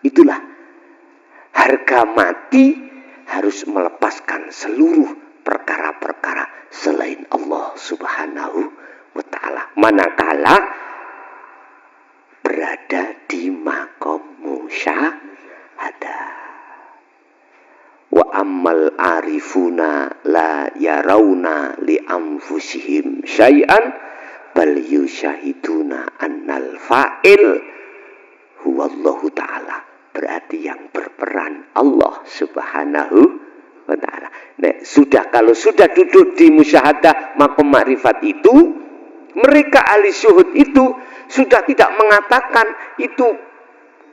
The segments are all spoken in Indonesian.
Itulah harga mati, harus melepaskan seluruh perkara-perkara selain Allah Subhanahu wa ta'ala. Manakala berada di makom musyahadah. Wa ammal arifuna la yarawna li anfusihim syai'an bal yusyahiduna annal fa'il huwallahu ta'ala. Berarti yang berperan Allah Subhanahu wa ta'ala. Nah, kalau sudah duduk di musyahadah makom makrifat itu, mereka ahli syuhud itu sudah tidak mengatakan itu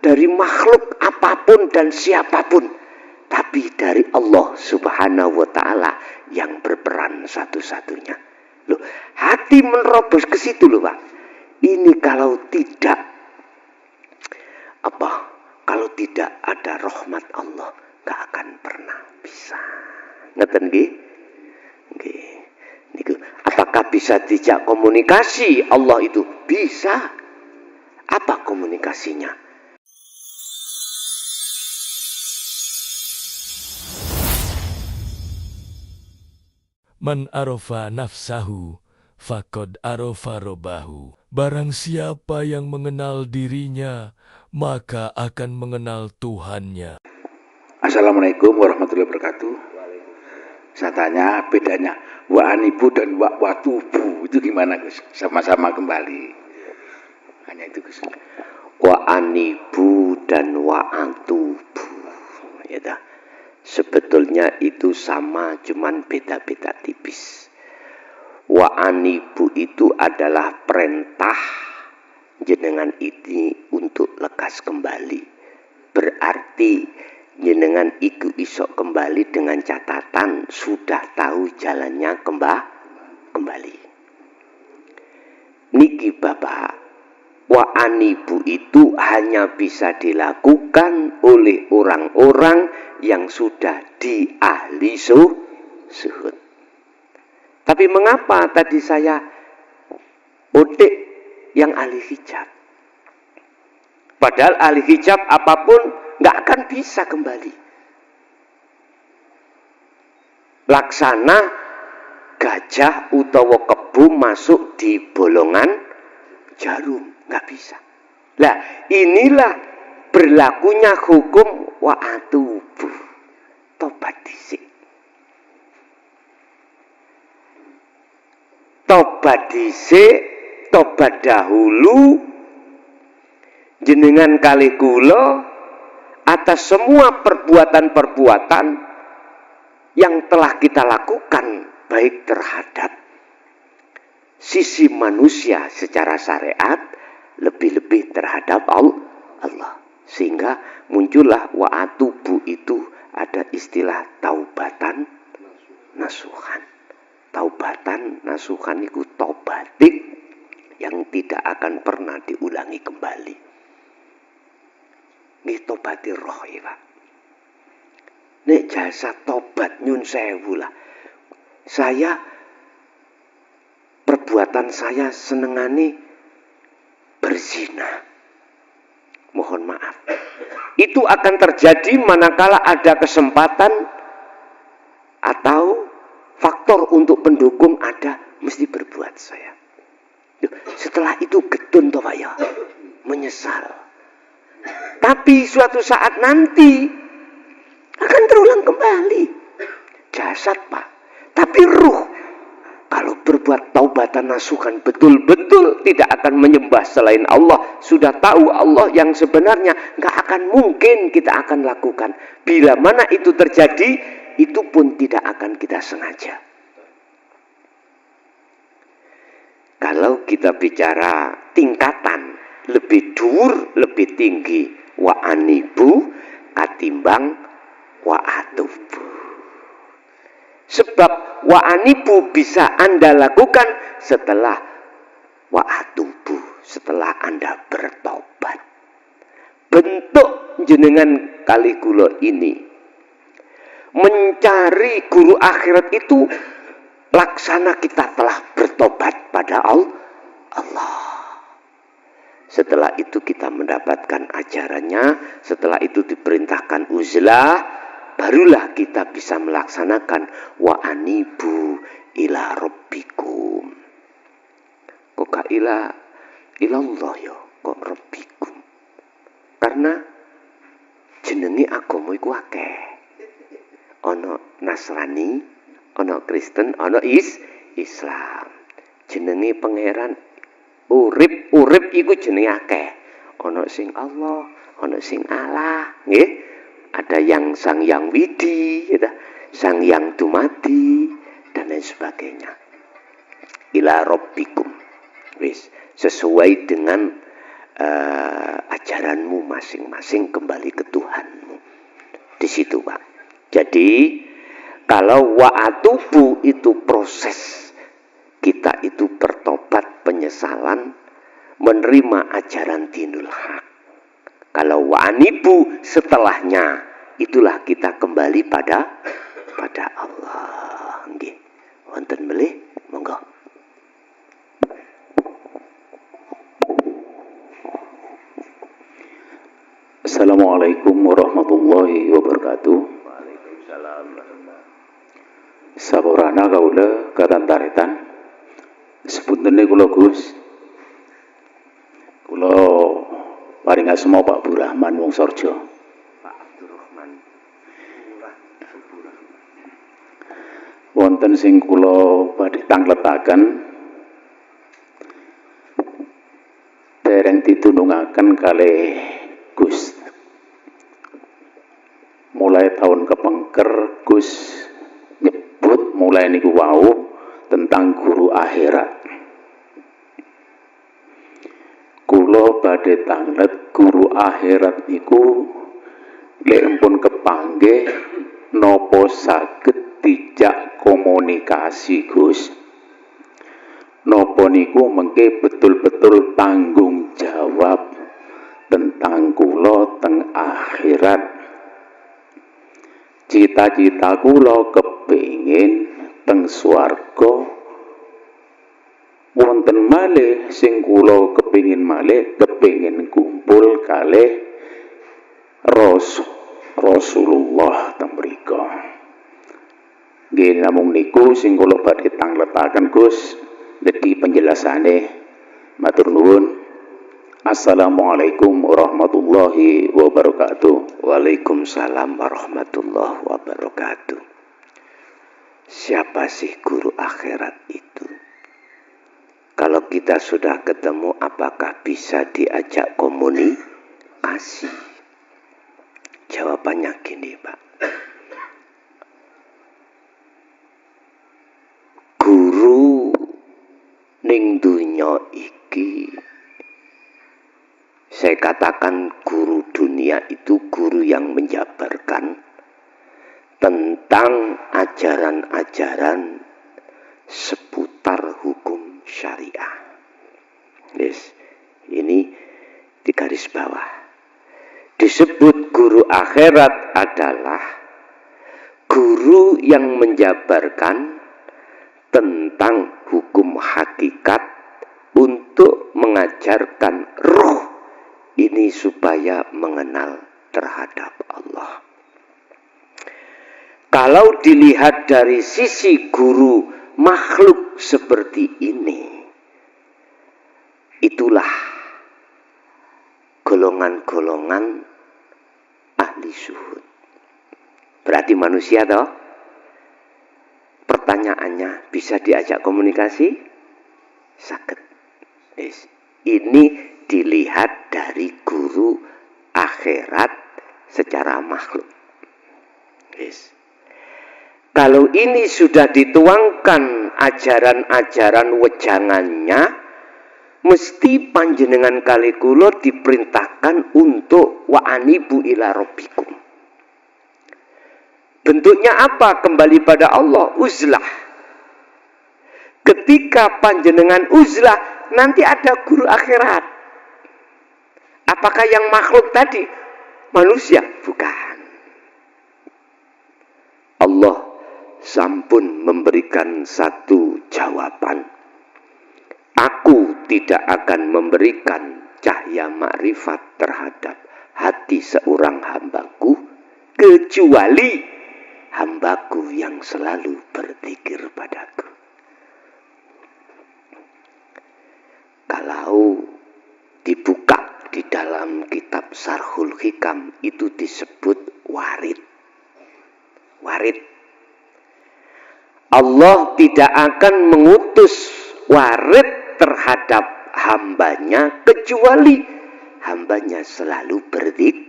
dari makhluk apapun dan siapapun, tapi dari Allah Subhanahu wa ta'ala yang berperan satu-satunya. Loh, hati menerobos ke situ loh, Pak. Ini kalau tidak ada rahmat Allah, gak akan pernah bisa. Ngeten nggih? Nggih. Niku, apakah bisa dijak komunikasi Allah itu? Bisa. Apa komunikasinya? Man arafa nafsahu faqad arafa robbahu. Barang siapa yang mengenal dirinya, maka akan mengenal Tuhannya. Assalamualaikum warahmatullahi wabarakatuh. Saya tanya bedanya wa anibu dan wa watubu itu gimana, Gus? Sama-sama kembali. Hanya itu, Gus. Wa anibu dan wa atubu. Ya dah. Sebetulnya itu sama, cuman beda-beda tipis. Wa anibu itu adalah perintah jenengan ini untuk lekas kembali. Berarti jenengan iku isok kembali dengan catatan sudah tahu jalannya kembali. Niki Bapak, wa anibu itu hanya bisa dilakukan oleh orang-orang yang sudah di ahli syuhud. Tapi mengapa tadi saya odik yang ahli hijab? Padahal ahli hijab apapun nggak akan bisa kembali. Laksana gajah utawa kebu masuk di bolongan jarum, nggak bisa. Lah inilah berlakunya hukum wa atubu, tobat dhisik. Tobat dhisik, tobat dahulu, jenengan kali kula atas semua perbuatan-perbuatan yang telah kita lakukan, baik terhadap sisi manusia secara syariat, lebih-lebih terhadap Allah. Sehingga muncullah wa atubu itu ada istilah taubatan nasuhan. Taubatan nasuhan itu taubatik yang tidak akan pernah diulangi kembali. Ini tobati roh ya Pak. Nek jasa tobat nyun sewu lah. Perbuatan saya senengane berzina. Mohon maaf. Itu akan terjadi manakala ada kesempatan atau faktor untuk pendukung ada, mesti berbuat saya. Setelah itu gedun toh Pak ya, menyesal. Tapi suatu saat nanti akan terulang kembali. Jasad Pak, tapi ruh kalau berbuat taubatan nasuhan betul-betul tidak akan menyembah selain Allah, sudah tahu Allah yang sebenarnya, nggak akan mungkin kita akan lakukan. Bila mana itu terjadi, itu pun tidak akan kita sengaja. Kalau kita bicara tingkatan lebih dhuwur, lebih tinggi, wa anibu katimbang wa atubu. Sebab wa anibu bisa Anda lakukan setelah wa atubu, setelah Anda bertobat. Bentuk jenengan kali kula ini mencari guru akhirat itu laksana kita telah bertobat pada Allah. Setelah itu kita mendapatkan ajarannya, setelah itu diperintahkan uzlah, barulah kita bisa melaksanakan wa anibu ila rabbikum. Kok gak ilallah ya, kok rabbikum? Karena jenenge agama iku akeh. Ana Nasrani, ana Kristen, ana Islam. Jenenge pangeran urip iku jenenge akeh. Ana sing Allah, ana sing Allah, nggih. Ada yang Sang Yang Widi, ya, Sang Yang Dumadi dan lain sebagainya. Ila rabbikum. Wis sesuai dengan ajaranmu masing-masing, kembali ke Tuhanmu. Di situ, Pak. Jadi kalau wa'atubu itu proses kita itu bertobat, penyesalan, menerima ajaran dinul haq. Kalau wa'anibu setelahnya, itulah kita kembali pada Allah. Nggih. Wonten melih, monggo. Assalamualaikum warahmatullahi wabarakatuh. Waalaikumsalam. Saborana kaula katantaretan. Sepunten kula Gus. Kula paring asma Pak Burahman wong Sorjo. Pak Abdurrahman. Wonten sing kula badhe tangletaken dereng ditunungaken kalih Gus. Mulai tahun kepengker Gus nyebut mulai niku wau tentang guru akhirat. Kula badhe tanglet guru akhirat niku lek empun kepanggih napa saged dijak komunikasi Gus. Napa niku mengke betul-betul tanggung jawab tentang kula teng akhirat. Cita-cita kula kepengin teng swarga. Wonten malih sing kula kepengin malih, kepengin kumpul kalih Rasulullah teng mriku. Nggih namung niku sing kula badhe tangletaken Gus, dadi penjelasane. Matur nuwun. Assalamualaikum warahmatullahi wabarakatuh. Waalaikumsalam warahmatullahi wabarakatuh. Siapa sih guru akhirat itu? Kalau kita sudah ketemu, apakah bisa diajak komunikasi? Jawabannya gini, Pak. Guru ning dunya iki, saya katakan guru dunia itu guru yang menjabarkan tentang ajaran-ajaran seputar hukum syariah. Yes, ini di garis bawah. Disebut guru akhirat adalah guru yang menjabarkan tentang hukum hakikat untuk mengajarkan roh ini supaya mengenal terhadap Allah. Kalau dilihat dari sisi guru makhluk seperti ini, itulah golongan-golongan ahli syuhud. Berarti manusia toh? Pertanyaannya, bisa diajak komunikasi? Saged. Yes. Ini dilihat dari guru akhirat secara makhluk. Yes. Kalau ini sudah dituangkan ajaran-ajaran wejangannya, mesti panjenengan kali kula diperintahkan untuk wa'anibu ila rabbikum. Bentuknya apa? Kembali pada Allah, uzlah. Ketika panjenengan uzlah, nanti ada guru akhirat. Apakah yang makhluk tadi? Manusia? Bukan. Allah sampun memberikan satu jawaban. Aku tidak akan memberikan cahaya makrifat terhadap hati seorang hambaku, kecuali hambaku yang selalu berzikir padaku. Kalau dibuka di dalam kitab Syarhul Hikam itu disebut warid. Warid. Allah tidak akan mengutus warid terhadap hambanya kecuali hambanya selalu berzikir.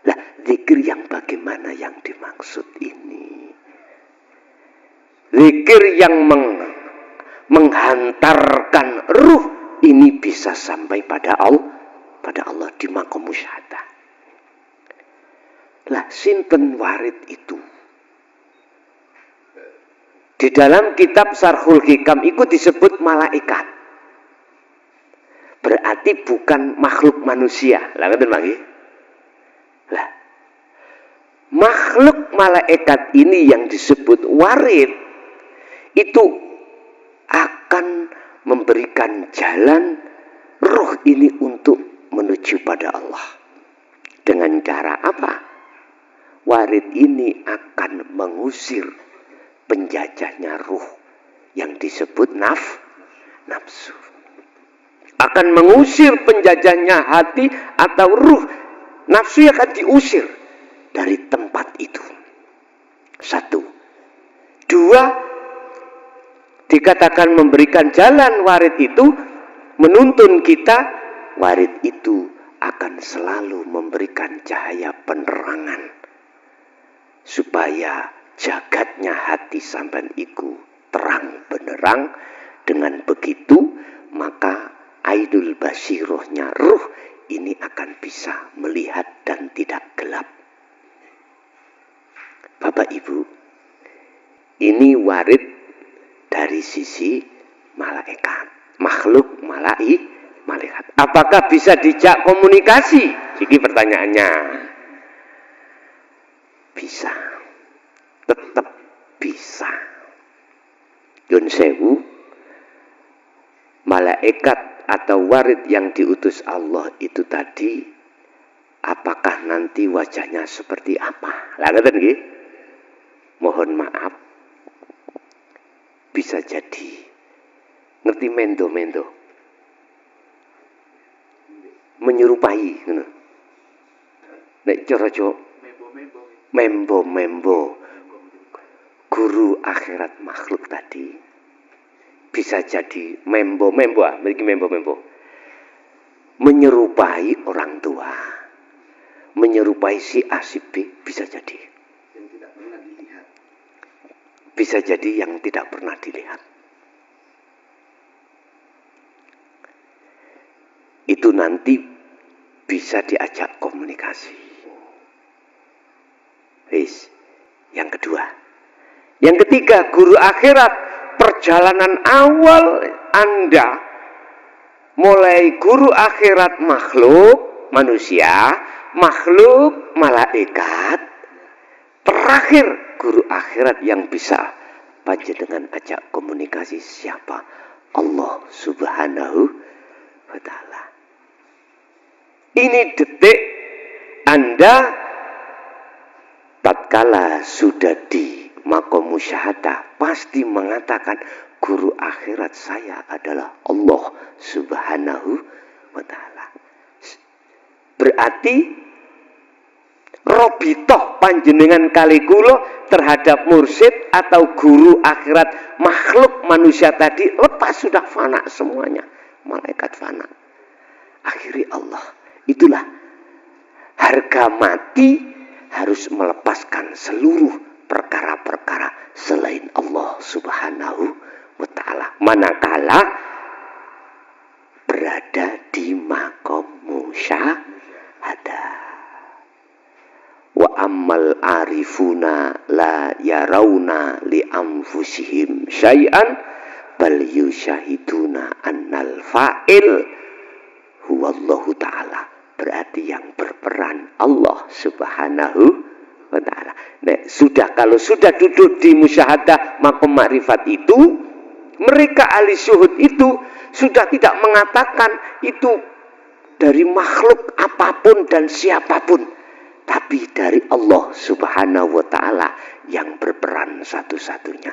Lah, zikir yang bagaimana yang dimaksud ini? Zikir yang menghantarkan ruh ini bisa sampai pada Allah di maqam musyahadah. Lah, sinten warid itu? Di dalam kitab Syarhul Hikam itu disebut malaikat. Berarti bukan makhluk manusia. Lah ngoten nggih. Lah, makhluk malaikat ini yang disebut warid itu akan memberikan jalan ruh ini untuk menuju pada Allah. Dengan cara apa? Warid ini akan mengusir penjajahnya ruh yang disebut nafsu. Akan mengusir penjajahnya hati atau ruh. Nafsu akan diusir dari tempat itu. 1. 2, dikatakan memberikan jalan warid itu, menuntun kita, warid itu akan selalu memberikan cahaya penerangan supaya jagatnya hati sampean iku terang benerang. Dengan begitu maka ainul basirohnya ruh ini akan bisa melihat dan tidak gelap. Bapak Ibu, ini warid dari sisi malaikat, makhluk malaikat. Apakah bisa dijak komunikasi? Ini pertanyaannya. Bisa. Tetap bisa. Yun sewu, malaikat atau warid yang diutus Allah itu tadi, apakah nanti wajahnya seperti apa? Lah ngeten nggih. Mohon maaf, bisa jadi ngerti mendo-mendo, menyerupai ngono. Nek cara membo guru akhirat makhluk tadi bisa jadi membo menyerupai orang tua, menyerupai si A si B, bisa jadi yang tidak pernah dilihat, bisa jadi yang tidak pernah dilihat. Itu nanti bisa diajak komunikasi. Yang kedua. Yang ketiga, guru akhirat, perjalanan awal Anda mulai guru akhirat makhluk manusia, makhluk malaikat, terakhir guru akhirat yang bisa panjenengan ajak komunikasi siapa? Allah Subhanahu wa ta'ala. Ini detik Anda tatkala sudah di maqam musyahadah pasti mengatakan guru akhirat saya adalah Allah Subhanahu wa ta'ala. Berarti robitoh panjenengan kali kula terhadap mursyid atau guru akhirat makhluk manusia tadi lepas, sudah fana semuanya, malaikat fana. Akhiri Allah. Itulah harga mati, harus melepaskan seluruh perkara-perkara selain Allah Subhanahu wa ta'ala. Manakala berada di maqam musyahadah. Wa ammal arifuna la yarawna li anfusihim syai'an bal yusyahiduna annal fa'il huwallahu ta'ala. Berarti yang berperan Allah Subhanahu wa ta'ala. Nah, kalau sudah duduk di musyahadah maqam makrifat itu, mereka ahli syuhud itu sudah tidak mengatakan itu dari makhluk apapun dan siapapun, tapi dari Allah Subhanahu wa Ta'ala yang berperan satu-satunya.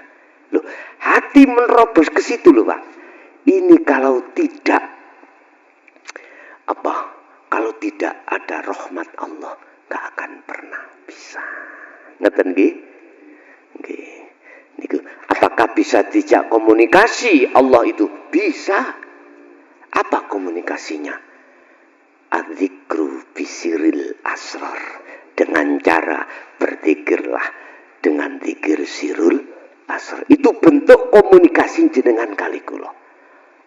Loh, hati menerobos ke situ loh Pak. Ini kalau tidak kalau tidak ada rahmat Allah, gak akan pernah bisa. Ngeten nggih? Nggih. Niku, apakah bisa dijak komunikasi Allah itu? Bisa. Apa komunikasinya? Adzikru bisiril asrar. Dengan cara berzikirlah dengan zikir sirul asrar. Itu bentuk komunikasi jenengan kali kula.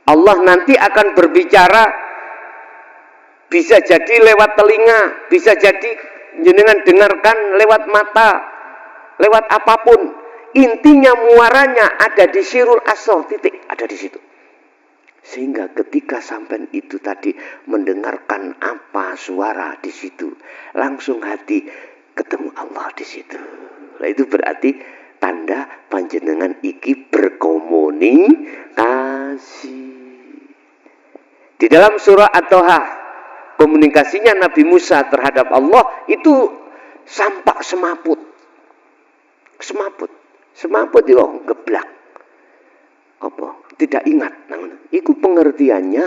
Allah nanti akan berbicara, bisa jadi lewat telinga, bisa jadi jenengan dengarkan lewat mata, lewat apapun. Intinya muaranya ada di sirul asrar, titik, ada di situ. Sehingga ketika sampean itu tadi mendengarkan apa suara di situ, langsung hati ketemu Allah di situ. Nah, itu berarti tanda panjenengan iki berkomunikasi. Di dalam surah At-Toha, komunikasinya Nabi Musa terhadap Allah itu sampak semaput. Semaput itu geblak. Apa? Tidak ingat. Itu pengertiannya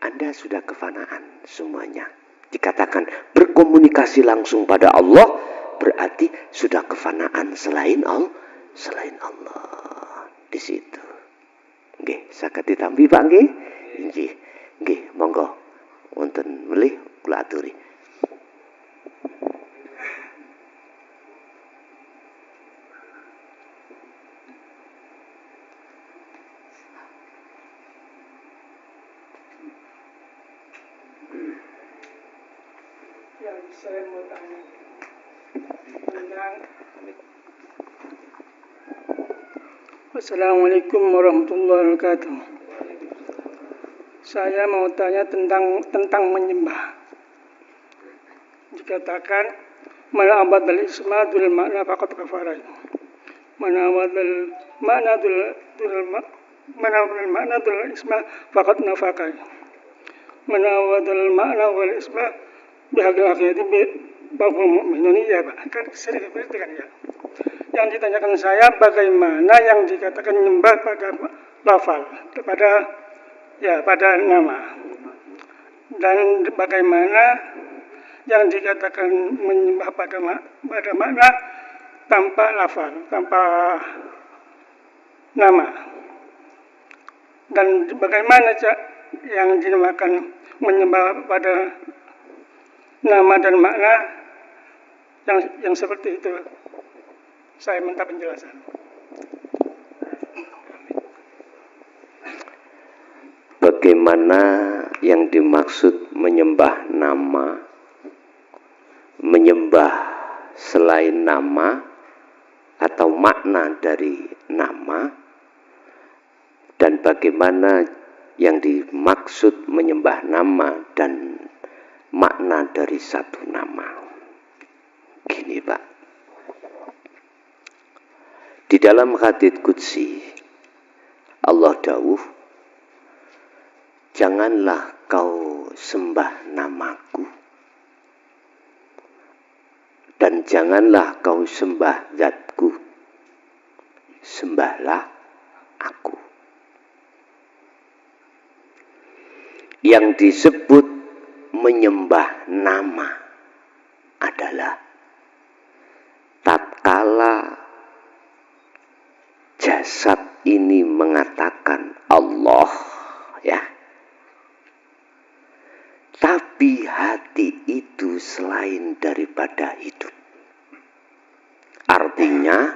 Anda sudah kefanaan semuanya. Dikatakan berkomunikasi langsung pada Allah berarti sudah kefanaan selain Allah. Di situ. Nggih, saged ditampi Pak nggih? Nggih, monggo. Wonten melih kula aturi. Saya mau tanya tentang Assalamualaikum warahmatullahi wabarakatuh. Saya mau tanya tentang menyembah. Dikatakan mana abadal isma dul makna faqat kafara. Mana abadal makna dul isma faqat nafakai. Mana abadal makna wal isma bihaqil akhirati bahwa mu'minun ya Pak. Kan sering seperti kan ya. Yang ditanyakan saya bagaimana yang dikatakan menyembah pada lafal, pada nama. Dan bagaimana yang dikatakan menyembah pada makna tanpa lafal, tanpa nama. Dan bagaimana yang dinamakan menyembah pada nama dan makna yang seperti itu. Saya minta penjelasan. Bagaimana yang dimaksud menyembah nama, menyembah selain nama, atau makna dari nama, dan bagaimana yang dimaksud menyembah nama dan makna dari satu nama. Gini Pak, di dalam hadits qudsi Allah dawuh, janganlah kau sembah namaku dan janganlah kau sembah zatku, sembahlah aku. Yang disebut menyembah nama adalah tatkala jasad ini mengatakan Allah, ya, tapi hati itu selain daripada hidup. Artinya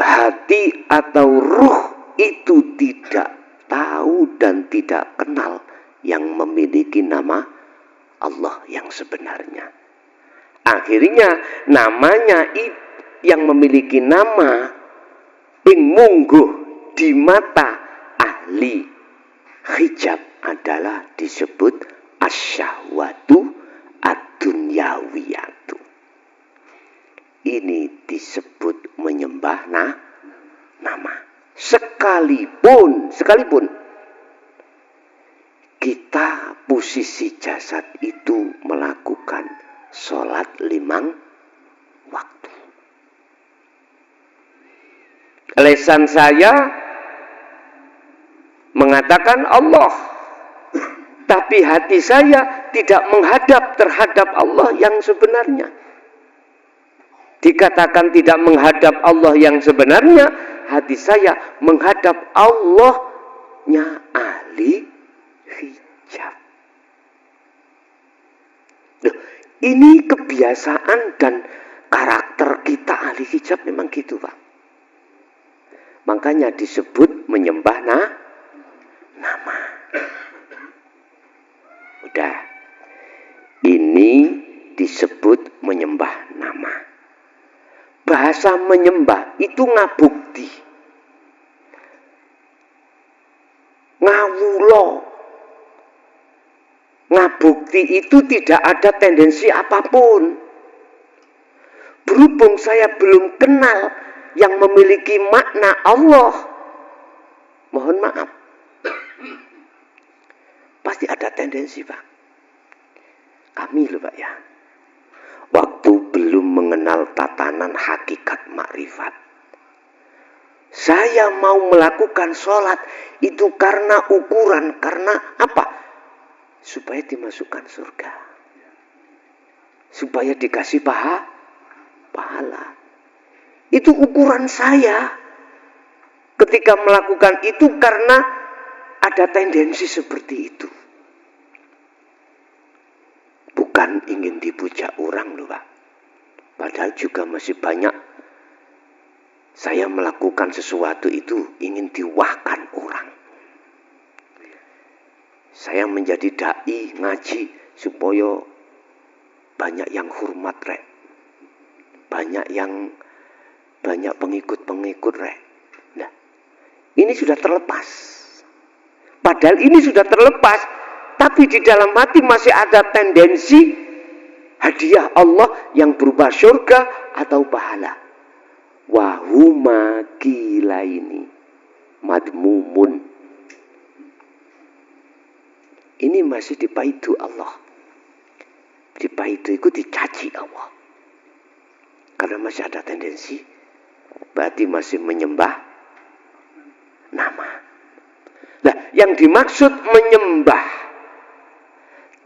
hati atau ruh itu tidak tahu dan tidak kenal yang memiliki nama Allah yang sebenarnya. Akhirnya namanya yang memiliki nama ing mungguh di mata ahli hijab adalah disebut asyahwatu ad-dunyawiyatu. Ini disebut menyembah nama. Sekalipun posisi jasad itu melakukan sholat 5 waktu. Lesan saya mengatakan Allah, tapi hati saya tidak menghadap terhadap Allah yang sebenarnya. Dikatakan tidak menghadap Allah yang sebenarnya, hati saya menghadap Allahnya ahli hijab. Loh, ini kebiasaan dan karakter kita ahli hijab memang gitu, Pak. Makanya disebut menyembah nama. Udah. Ini disebut menyembah nama. Bahasa menyembah itu ngabukti. Ngawulo. Ngabukti itu tidak ada tendensi apapun. Berhubung saya belum kenal yang memiliki makna Allah, mohon maaf, pasti ada tendensi, Pak. Kami loh, Pak, ya, waktu belum mengenal tatanan hakikat makrifat, saya mau melakukan sholat itu karena ukuran, karena apa? Supaya dimasukkan surga, supaya dikasih pahala. Itu ukuran saya ketika melakukan itu, karena ada tendensi seperti itu. Bukan ingin dipuja orang loh, Pak. Padahal juga masih banyak saya melakukan sesuatu itu ingin diwahkan orang. Saya menjadi dai ngaji supaya banyak yang hormat, rek. Banyak pengikut-pengikut, rek. Nah, ini sudah terlepas. Padahal ini sudah terlepas, tapi di dalam hati masih ada tendensi hadiah Allah yang berupa surga atau pahala. Wahuma kilaini madmumun. Ini masih dipaidu Allah. Dipaidu itu dicaci Allah. Karena masih ada tendensi, berarti masih menyembah nama. Nah, yang dimaksud menyembah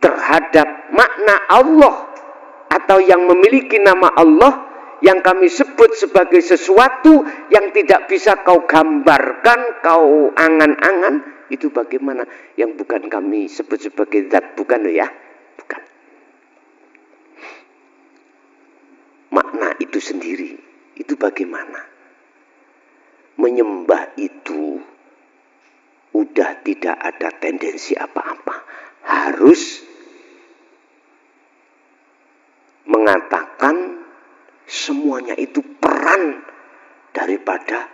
terhadap makna Allah atau yang memiliki nama Allah yang kami sebut sebagai sesuatu yang tidak bisa kau gambarkan, kau angan-angan, itu bagaimana? Yang bukan kami sebut sebagai zat, bukan ya? Bukan. Makna itu sendiri, itu bagaimana? Menyembah itu udah tidak ada tendensi apa-apa. Harus mengatakan semuanya itu peran daripada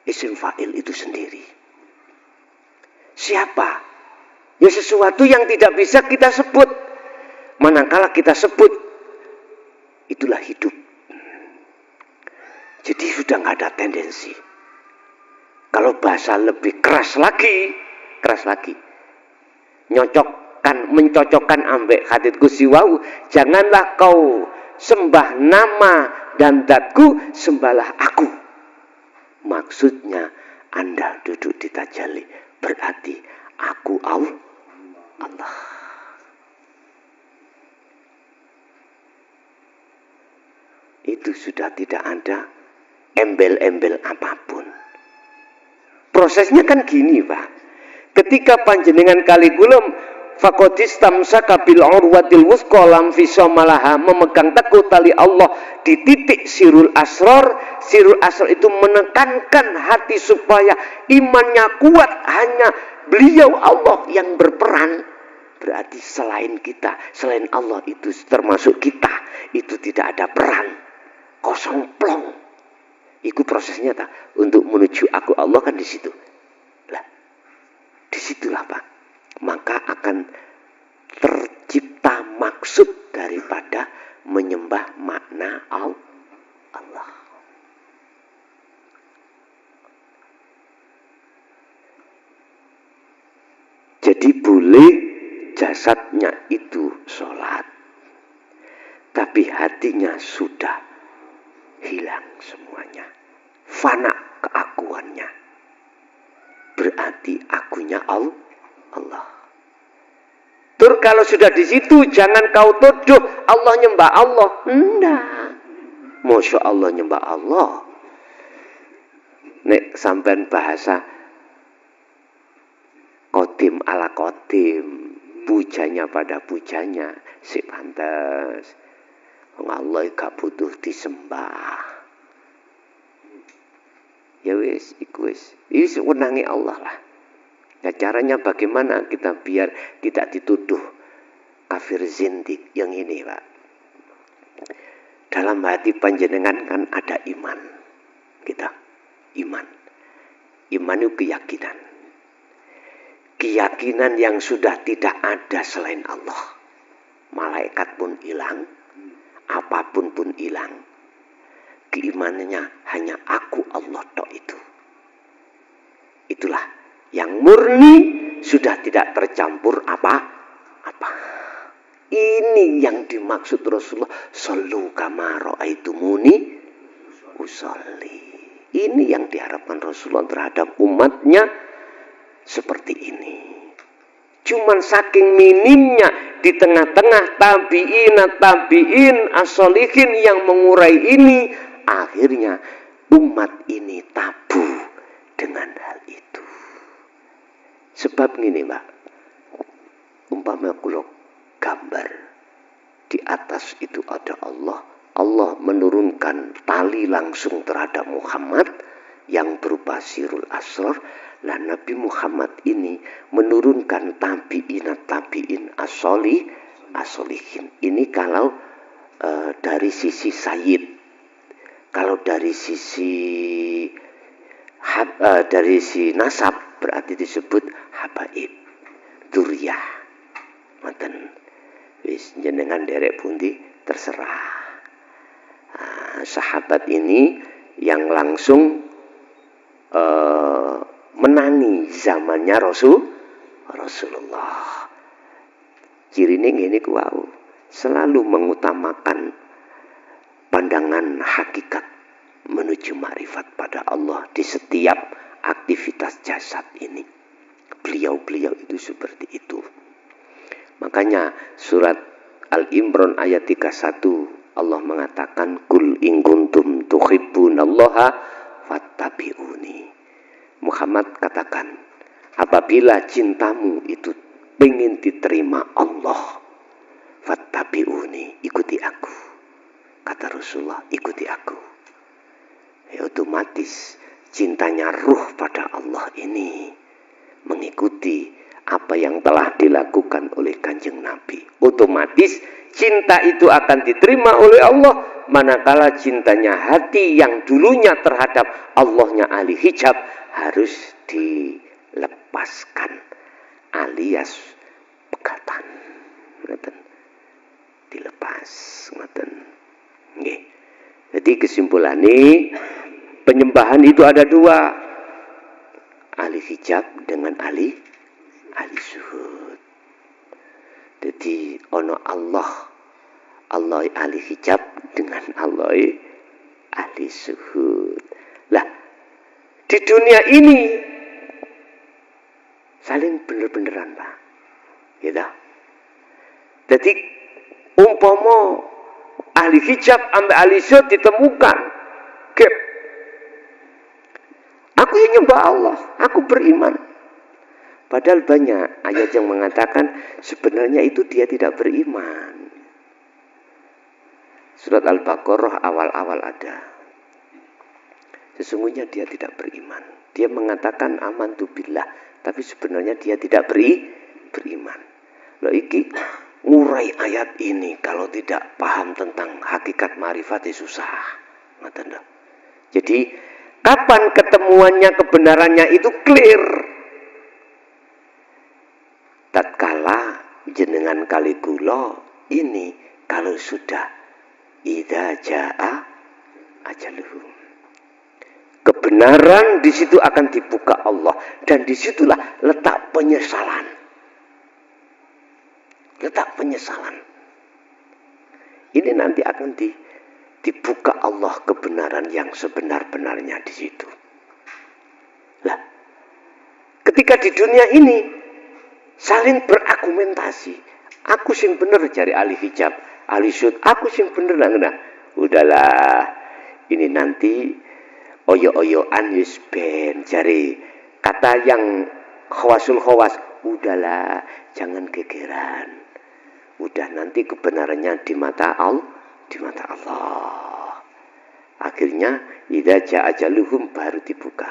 isim fa'il itu sendiri. Siapa? Ya sesuatu yang tidak bisa kita sebut. Manakala kita sebut, itulah hidup. Jadi sudah nggak ada tendensi. Kalau bahasa lebih keras lagi, mencocokkan ambek hadits Qudsi wau, janganlah kau sembah nama dan zatku, sembahlah aku. Maksudnya Anda duduk di tajalli, berarti aku Allah. Itu sudah tidak ada embel-embel apapun. Prosesnya kan gini, Pak. Ketika panjenengan kaligulum faqadistamsaka bil urwatil wuthqa lam fisamalaha, memegang teguh tali Allah di titik sirul asrar. Sirul asrar itu menekankan hati supaya imannya kuat, hanya beliau Allah yang berperan. Berarti selain kita, selain Allah itu termasuk kita, itu tidak ada peran. Kosong plong. Itu prosesnya tak untuk menuju aku Allah kan di situ. Lah, disitulah Pak. Maka akan tercipta maksud daripada menyembah makna Allah. Jadi boleh jasadnya itu sholat, tapi hatinya sudah hilang semuanya, fana keakuannya, berarti akunya Allah. Tur kalau sudah di situ jangan kau tuduh Allah nyembah Allah. Enggak. Masya Allah nyembah Allah. Nek sampean bahasa kotim ala kotim, pujanya pada pujanya, si pantas. Allah gak butuh disembah. Ya wis, iku wis. Wis wenange Allah lah. Ya caranya bagaimana kita biar tidak dituduh kafir zindik yang ini, Pak. Dalam hati panjenengan kan ada iman. Kita iman. Iman itu keyakinan. Keyakinan yang sudah tidak ada selain Allah. Malaikat pun hilang, apapun pun hilang. Keimanannya hanya aku Allah tok itu. Itulah yang murni, sudah tidak tercampur apa-apa. Ini yang dimaksud Rasulullah, sallu kama ra'aitumuni usolli. Ini yang diharapkan Rasulullah terhadap umatnya seperti ini. Cuman saking minimnya di tengah-tengah tabi'in as-solihin yang mengurai ini, akhirnya umat ini tabu dengan hal itu. Sebab gini, Mbak, umpama kula gambar di atas itu ada Allah, Allah menurunkan tali langsung terhadap Muhammad yang berupa sirul asrar. Lah Nabi Muhammad ini menurunkan tabi'in as-solihin. Ini kalau dari sisi sayyid. Kalau dari sisi nasab berarti disebut habaib, duriyah. Ngoten. Wis jenengan derek pundi terserah. Sahabat ini yang langsung menangi zamannya Rasulullah. Cirine ngene ku wau, selalu mengutamakan pandangan hakikat menuju makrifat pada Allah di setiap aktivitas jasad ini. Beliau-beliau itu seperti itu. Makanya surat Al-Imran ayat 31 Allah mengatakan kul in kuntum tuhibbunallaha fattabi'uni. Muhammad katakan, apabila cintamu itu ingin diterima Allah, fattabi'uni, ikuti aku. Kata Rasulullah, ikuti aku. Ya, otomatis cintanya ruh pada Allah ini mengikuti apa yang telah dilakukan oleh Kanjeng Nabi. Otomatis cinta itu akan diterima oleh Allah, manakala cintanya hati yang dulunya terhadap Allahnya ahli hijab harus dilepaskan alias pegatan. Ngoten. Dilepas, ngoten. Nggih. Jadi kesimpulannya penyembahan itu ada dua, ahli hijab dengan ahli zuhud. Jadi ono Allah ahli hijab dengan Allah ahli zuhud. Lah di dunia ini saling bener-beneran, Pak. Gitu. Jadi umpama ahli hijab sampai ahli zuhud ditemukan, gap. Aku yang nyembah Allah, aku beriman. Padahal banyak ayat yang mengatakan sebenarnya itu dia tidak beriman. Surat Al-Baqarah awal-awal ada. Sesungguhnya dia tidak beriman. Dia mengatakan amantu billah, tapi sebenarnya dia tidak beriman. Loh iki ngurai ayat ini kalau tidak paham tentang hakikat ma'rifat susah. Ngoten lho. Jadi kapan ketemuannya kebenarannya itu clear? Tatkala jenengan kali kula ini kalau sudah idza jaa ajaluhum. Kebenaran di situ akan dibuka Allah dan disitulah letak penyesalan. letak penyesalan. Ini nanti akan dibuka Allah kebenaran yang sebenar-benarnya di situ. Lah, ketika di dunia ini saling berargumentasi, aku sing bener jari ahli hijab, ahli syud, aku sing bener lah. Udahlah, ini nanti oyo-oyoan wis ben jari kata yang khawasul khawas, udahlah, jangan gegeran. Udah nanti kebenarannya di mata Allah. Akhirnya idza jaa ajaluhum baru dibuka.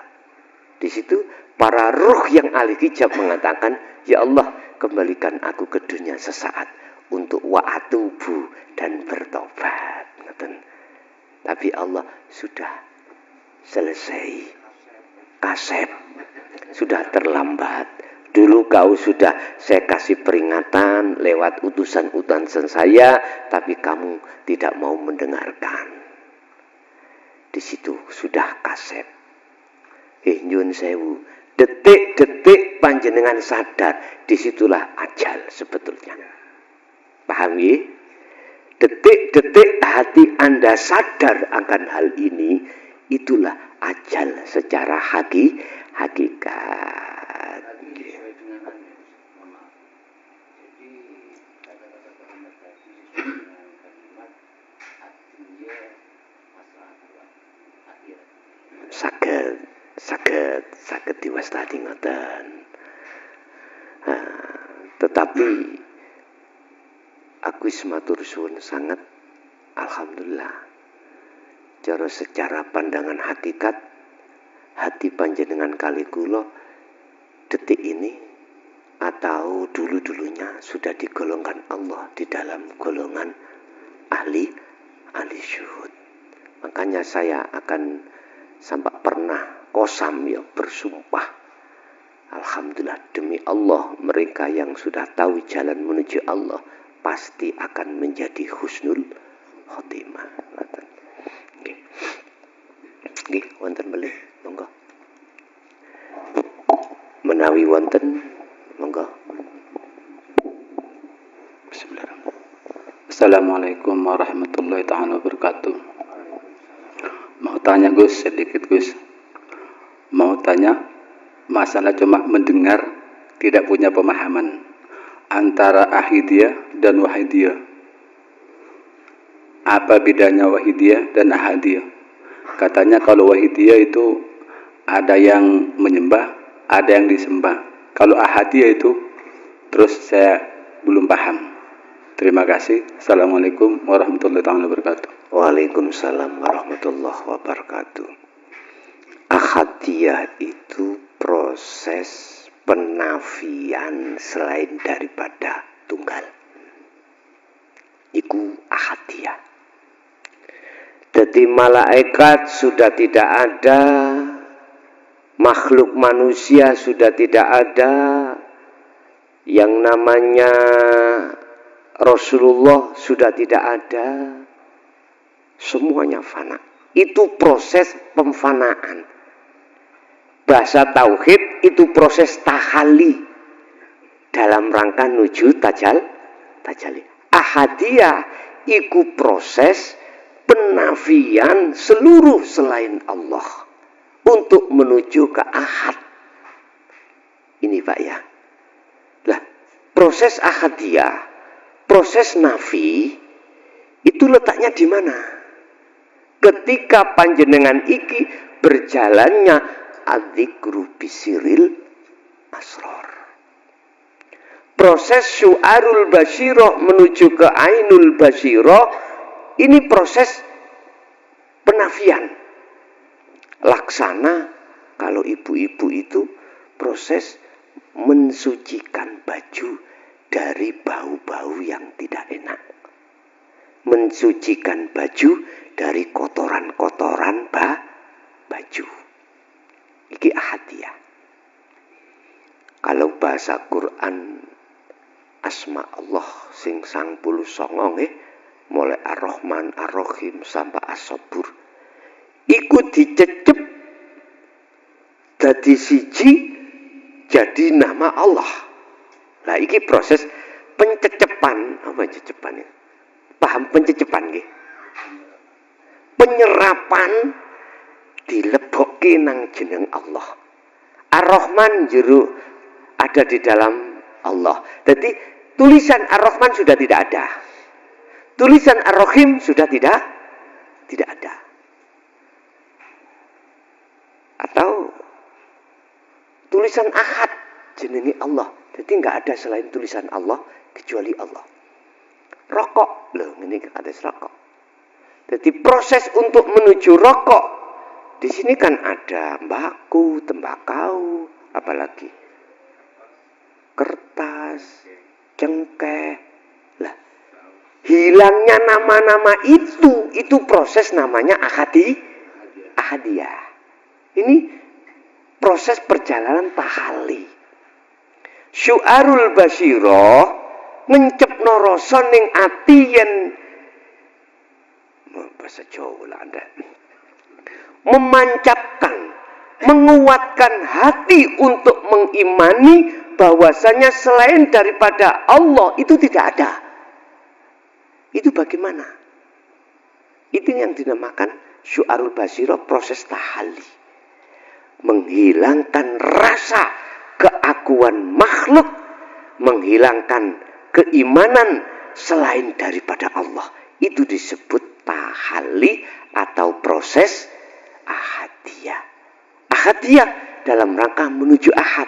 Di situ para ruh yang ahli hijab mengatakan, ya Allah, kembalikan aku ke dunia sesaat untuk wa'atubu dan bertobat. Tapi Allah sudah selesai. Kasep. Sudah terlambat. Dulu kau sudah saya kasih peringatan lewat utusan-utusan saya, tapi kamu tidak mau mendengarkan. Di situ sudah kasep. Nyun sewu. Detik-detik panjenengan sadar, disitulah ajal sebetulnya. Paham ya? Detik-detik hati Anda sadar akan hal ini, itulah ajal secara hakikat. Saged diwastani ngoten. Tetapi aku matur suwun sangat, alhamdulillah. Secara pandangan hakikat, hati panjenengan kali kula detik ini atau dulu-dulunya sudah digolongkan Allah di dalam golongan ahli syuhud. Makanya saya akan sampai pernah kosam ya bersumpah, alhamdulillah demi Allah, mereka yang sudah tahu jalan menuju Allah pasti akan menjadi husnul khotimah. Nggih, wonten melih, monggo. Menawi wonten, monggo. Bismillahirrahmanirrahim. Assalamualaikum warahmatullahi taala wabarakatuh. Mau tanya Gus, sedikit Gus. Mau tanya masalah cuma mendengar, tidak punya pemahaman antara ahidiyah dan wahidiyah. Apa bedanya wahidiyah dan ahadiyah? Katanya kalau wahidiyah itu ada yang menyembah, ada yang disembah. Kalau ahadiyah itu, terus saya belum paham. Terima kasih. Assalamualaikum warahmatullahi wabarakatuh. Waalaikumsalam warahmatullahi wabarakatuh. Ahadiyah itu proses penafian selain daripada tunggal. Iku ahadiyah. Jadi malaikat sudah tidak ada, makhluk manusia sudah tidak ada, yang namanya Rasulullah sudah tidak ada, semuanya fana. Itu proses pemfanaan. Bahasa tauhid itu proses tahali dalam rangka nuju tajali. Ahadiyah itu proses penafian seluruh selain Allah untuk menuju ke ahad. Ini Pak ya. Lah, proses ahadiyah, proses nafi itu letaknya di mana? Ketika panjenengan iki berjalannya adzikru bisiril asror. Proses syu'arul basyiroh menuju ke ainul basyiroh, ini proses penafian. Laksana kalau ibu-ibu itu proses mensucikan baju dari bau-bau yang tidak enak. Mensucikan baju dari kotoran-kotoran baju. Iki ahadiyah. Kalau bahasa Quran asma Allah sing 99 nggih, mulai Ar-Rahman, Ar-Rahim sampai As-Sabur, iku dicecep dadi siji jadi nama Allah. Nah, iki proses Pencecepan, apa cecepan ya? Paham pencecepan nggih? Penyerapan dilebokke nang jeneng Allah. Ar-Rahman juru ada di dalam Allah. Jadi tulisan Ar-Rahman sudah tidak ada. Tulisan Ar-Rahim sudah tidak ada. Atau tulisan Ahad jenenge Allah. Jadi nggak ada selain tulisan Allah kecuali Allah. Rokok, loh ini ada rokok. Jadi proses untuk menuju rokok di sini kan ada baku, tembakau, apalagi kertas, cengkeh. Lah, hilangnya nama-nama itu proses namanya ahadiyah. Ini proses perjalanan tahalli. Syu'arul basyirah ngencepno rasa ning ati yen bahasa Jawa lah Anda. Memancapkan, menguatkan hati untuk mengimani bahwasanya selain daripada Allah itu tidak ada. Itu bagaimana? Itu yang dinamakan syu'arul basyirah, proses tahalli. Menghilangkan rasa keakuan makhluk, menghilangkan keimanan selain daripada Allah. Itu disebut tahalli atau proses ahadiyah. Ahadiyah dalam rangka menuju ahad.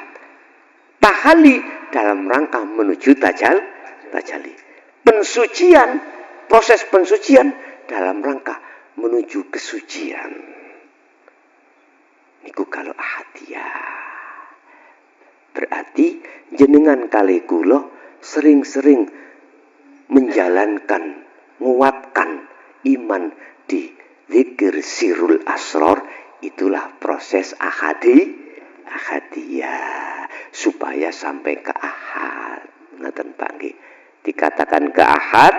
Tahalli dalam rangka menuju tajalli. Pensucian, proses pensucian dalam rangka menuju kesucian. Niku kalau ahadiyah. Berarti jenengan kali kula sering-sering menjalankan, menguatkan iman di zikir sirul asror, itulah proses ahadiyah supaya sampai ke ahad. Ngaten Pak nggih. Dikatakan ke ahad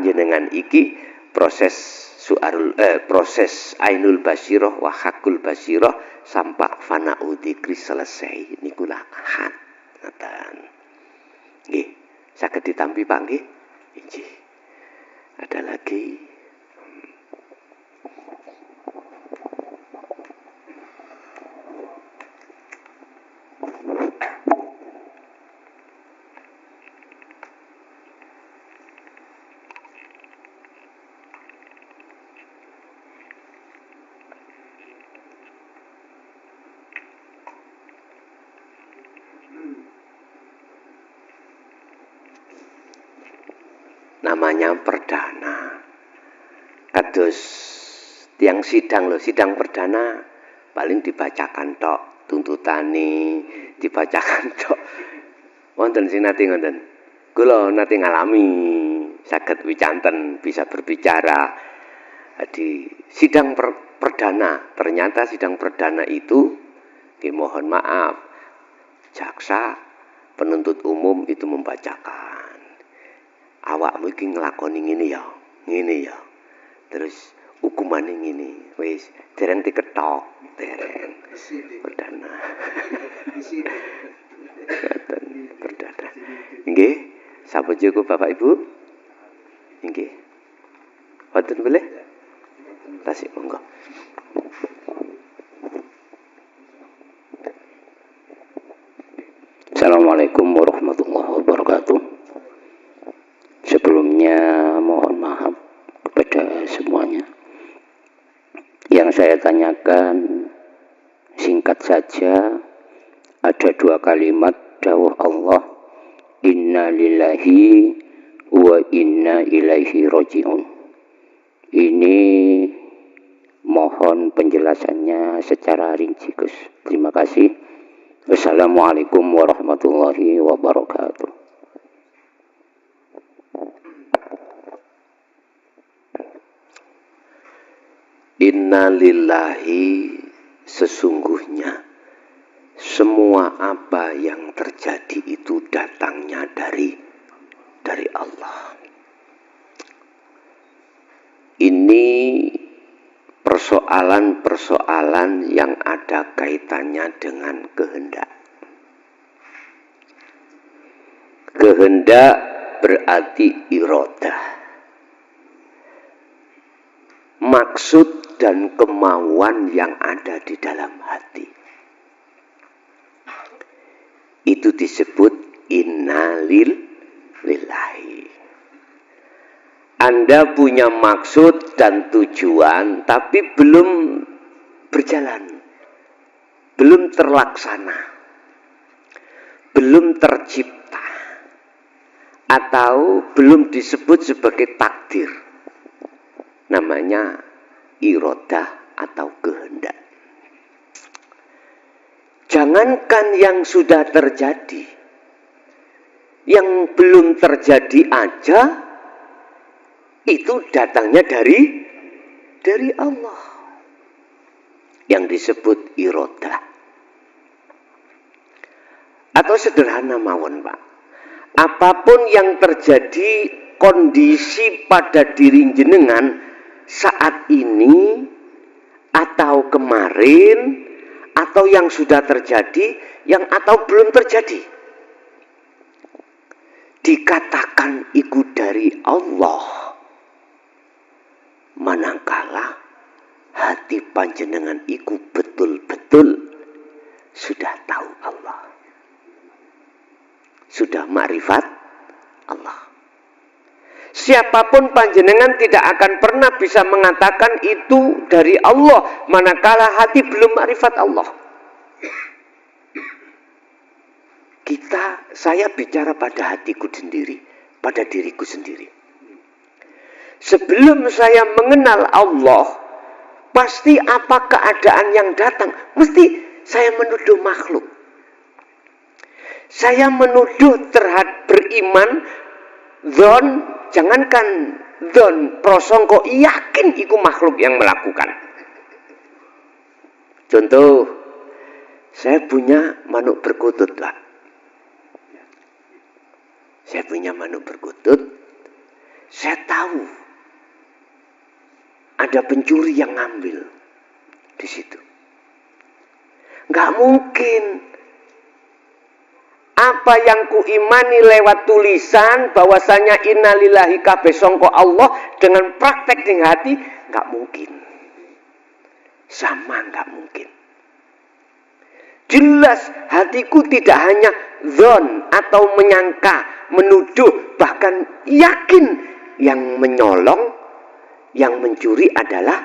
jenengan iki proses proses ainul basyirah wa hakul basyirah sampai fana'u dzikri selesai nikulah ahad. Ngaten. Nggih, saged ditampi Pak nggih? Injih. Ada lagi. Namanya perdana. Kados tiang sidang loh, sidang perdana paling dibacakan tok, tuntutane dibacakan tok. Wonten sing nate ngoten. Kula nate ngalami saged wicanten bisa berbicara di sidang perdana. Ternyata sidang perdana itu mohon maaf jaksa penuntut umum itu membacakan. Awakmu iki nglakoni ngene ya. Terus hukumane ngene. Wis dereng diketok, dereng. Perdana. Perdana. Nggih, sampun cukup Bapak Ibu? Nggih. Wonten boleh? Tasik monggo. Assalamualaikum warahmatullahi wabarakatuh. Sebelumnya mohon maaf kepada semuanya. Yang saya tanyakan singkat saja, ada dua kalimat dawuh Allah, inna lillahi wa inna ilaihi raji'un. Ini mohon penjelasannya secara rinci Gus. Terima kasih. Wassalamualaikum warahmatullahi wabarakatuh. Inna lillahi, sesungguhnya semua apa yang terjadi itu datangnya dari Allah. Ini persoalan-persoalan yang ada kaitannya dengan kehendak. Kehendak berarti irodah. Maksud dan kemauan yang ada di dalam hati. Itu disebut innalillahi. Anda punya maksud dan tujuan, tapi belum berjalan, belum terlaksana, belum tercipta, atau belum disebut sebagai takdir. Namanya irodah atau kehendak. Jangankan yang sudah terjadi, yang belum terjadi aja, itu datangnya dari Allah. Yang disebut irodah. Atau sederhana mawon, Pak. Apapun yang terjadi kondisi pada diri jenengan saat ini atau kemarin atau yang sudah terjadi, yang atau belum terjadi, dikatakan itu dari Allah. Manakala hati panjenengan iku betul-betul sudah tahu Allah, sudah ma'rifat Allah. Siapapun panjenengan tidak akan pernah bisa mengatakan itu dari Allah manakala hati belum ma'rifat Allah. Saya bicara pada hatiku sendiri, pada diriku sendiri. Sebelum saya mengenal Allah, pasti apa keadaan yang datang, mesti saya menuduh makhluk. Saya menuduh terhadap beriman, dzon, jangankan dzon, prasangka, yakin iku makhluk yang melakukan. Contoh, saya punya manuk perkutut, Pak. Saya punya manuk perkutut, saya tahu ada pencuri yang ngambil di situ. Nggak mungkin. Apa yang kuimani lewat tulisan bahwasanya innalillahi kabeh sangka Allah dengan praktek di hati, nggak mungkin. Sama nggak mungkin. Jelas hatiku tidak hanya dzon atau menyangka, menuduh, bahkan yakin yang menyolong, yang mencuri adalah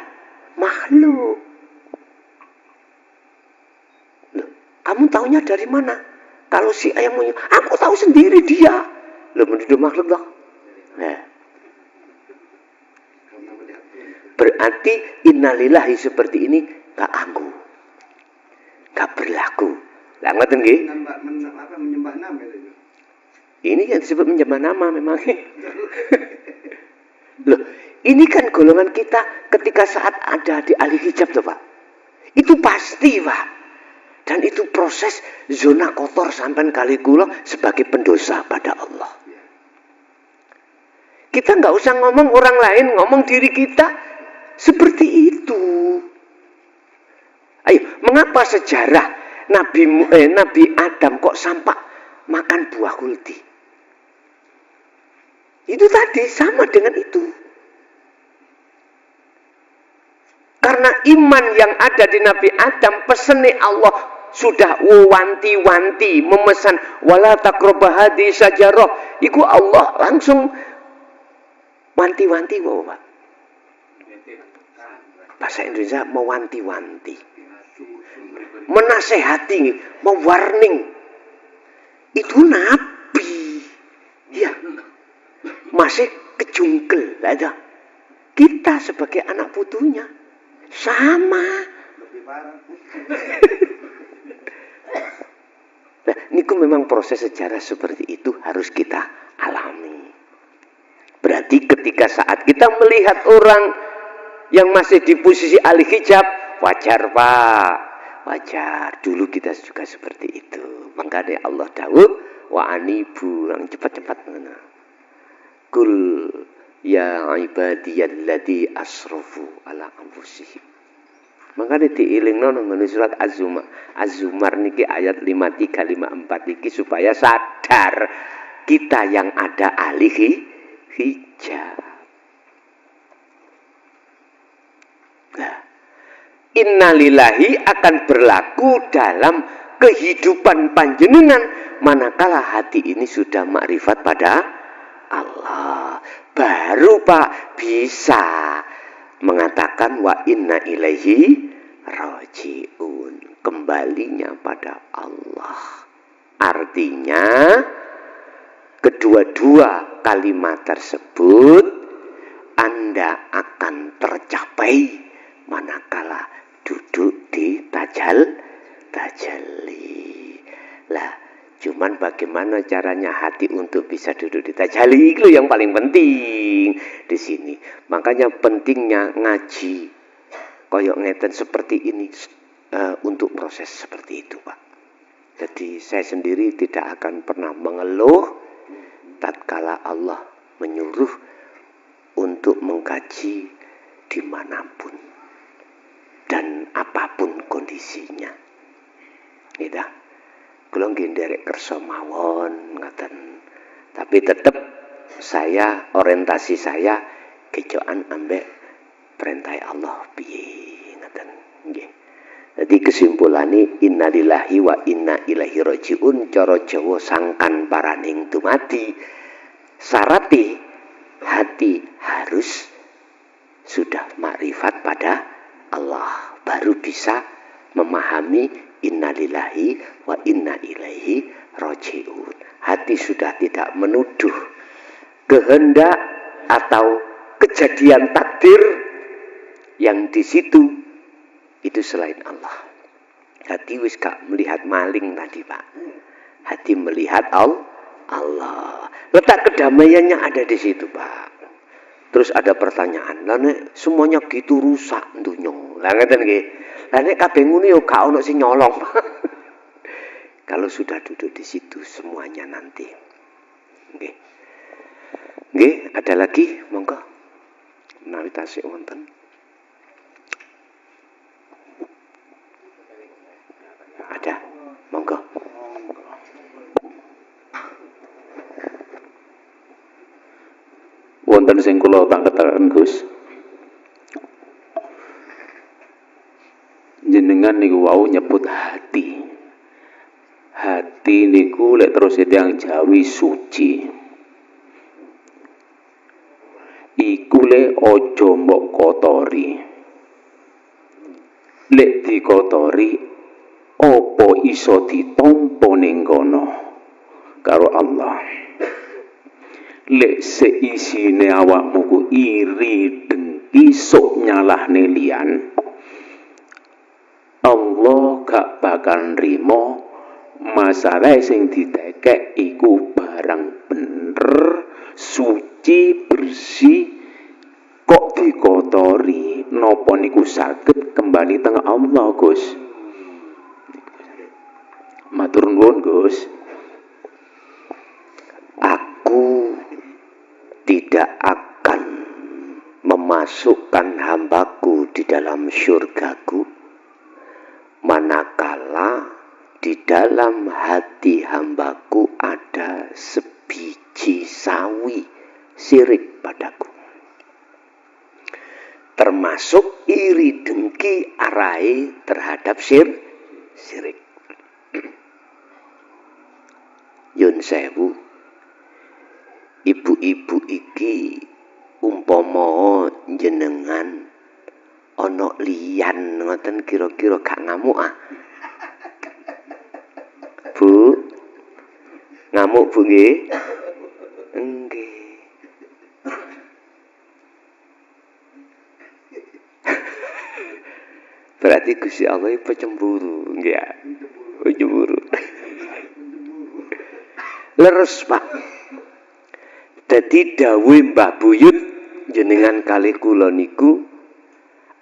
makhluk. Loh, kamu taunya dari mana? Kalau si ayam punya, aku tahu sendiri dia. Loh, menuduh makhluk loh. Nah. Berarti innalillahi seperti ini gak anggu, gak berlaku. Lah ngoten nggih? Menyembah nama itu. Ini yang disebut menyembah nama memang. Loh, ini kan golongan kita ketika saat ada di ahli hijab tuh, Pak. Itu pasti, Pak. Dan itu proses zona kotor sampai kali kula sebagai pendosa pada Allah. Kita nggak usah ngomong orang lain, ngomong diri kita seperti itu. Ayo, mengapa sejarah Nabi Adam kok sampai makan buah kulti? Itu tadi sama dengan itu. Karena iman yang ada di Nabi Adam, pesennya Allah sudah wanti-wanti memesan wala taqrabah hadhihi syajarah. Iku Allah langsung wanti-wanti, Pak. Bahasa Indonesia mewanti-wanti, menasehati, mewarning. Itu Nabi. Ya. Masih kejungkel aja. Kita sebagai anak putunya sama. Lebih parah. Nah, niku memang proses sejarah seperti itu harus kita alami. Berarti ketika saat kita melihat orang yang masih di posisi ahli hijab, wajar, Pak. Wajar. Dulu kita juga seperti itu. Makanya Allah dawuh, wa anibu, yang cepat-cepat mana. Kul ya ibadiyalladzina asrafu ala anfusihim. Makanya diilingno nang surat Az-Zumar. Az-Zumar niki ayat 53 54 niki supaya sadar kita yang ada ahli hijab. Nah, innalillahi akan berlaku dalam kehidupan panjenengan manakala hati ini sudah makrifat pada Allah. Baru Pak bisa mengatakan wa inna ilaihi rajiun, kembalinya pada Allah. Artinya kedua-dua kalimat tersebut Anda akan tercapai manakala duduk di tajalli. Lah, cuman bagaimana caranya hati untuk bisa duduk di tajalli itu yang paling penting di sini. Makanya pentingnya ngaji koyok ngeten seperti ini untuk proses seperti itu, Pak. Jadi saya sendiri tidak akan pernah mengeluh tatkala Allah menyuruh untuk mengkaji dimanapun dan apapun kondisinya. Gitu. Kula nggih nderek kersa mawon ngaten. Tapi tetap saya orientasi saya kejoan ambek perintah Allah piye ngaten nggih. Jadi kesimpulannya innalillahi wa inna ilaihi rajiun, cara Jawa sangkan paraning dumadi. Syarati hati harus sudah makrifat pada Allah, baru bisa memahami innalillahi wa inna ilaihi rajiun. Hati sudah tidak menuduh kehendak atau kejadian takdir yang di situ itu selain Allah. Hati wis gak melihat maling tadi, Pak. Hati melihat Allah. Letak kedamaiannya ada di situ, Pak. Terus ada pertanyaan, lah nek semuanya gitu rusak dunya. Lah ngeten nggih. Lah nek kabeh ngono ya gak ono sing nyolong. Kalau sudah duduk di situ semuanya nanti. Nggih. Nggih, ada lagi monggo. Menawi tasik wonten. Ada. Monggo. Wonten sing kula pangketaken Gus. Jenengan niku wau nyebut hati. Hati niku lek terus tiyang Jawi suci. Iku le aja mbok kotori. Lek dikotori apa iso ditampa ning kono karo Allah. Lek seisine awakmu ku iri dengki sok nyalahne liyan, Allah gak bakal nrimo masalah sing ditekek iku barang bener, suci, bersih, kok dikotori, napa niku saged kembali teng Allah, Gus. Matur nuwun, Gus. Aku tidak akan memasukkan hambaku di dalam syurgaku manakala di dalam hati hambaku ada sebiji sawi syirik padaku, termasuk iri dengki arai terhadap syirik. Yun sewu, ibu-ibu iki umpama jenengan ana liyan ngoten kira-kira gak ngamuk ah. Bu. Ngamuk Bu nggih? Nggih. Berarti Gusti Allah pecemburu, nggih ya? Pecemburu. Leres, Pak. Dadi dawuh Mbah Buyut jenengan kalih kula niku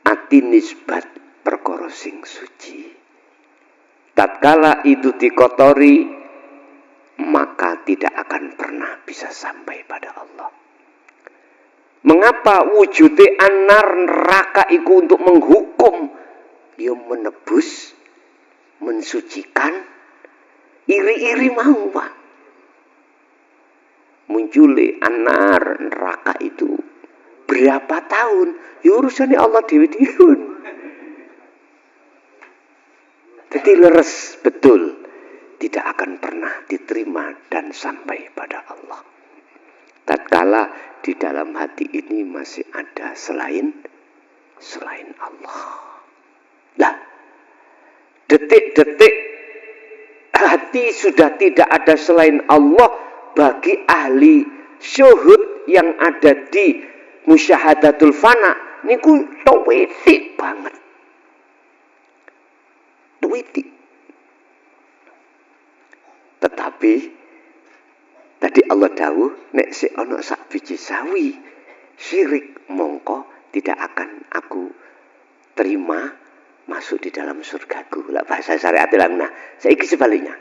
ati nisbat perkara sing suci. Tatkala itu dikotori, maka tidak akan pernah bisa sampai pada Allah. Mengapa wujude anar neraka iku untuk menghukum, ya menebus, mensucikan, iri-iri mau, Pak. muncul anar neraka itu berapa tahun? Ya urusannya Allah dewi-dewi. Jadi leres betul, tidak akan pernah diterima dan sampai pada Allah. Tatkala di dalam hati ini masih ada selain Allah. Nah, detik-detik hati sudah tidak ada selain Allah bagi ahli syuhud yang ada di musyahadatul fana niku tuwitik banget. Tuwitik. Tetapi tadi Allah dawuh nek si ana sak biji sawi syirik mongko tidak akan aku terima masuk di dalam surgaku. Lah bahasa syariat lang. Nah, saiki sebaliknya.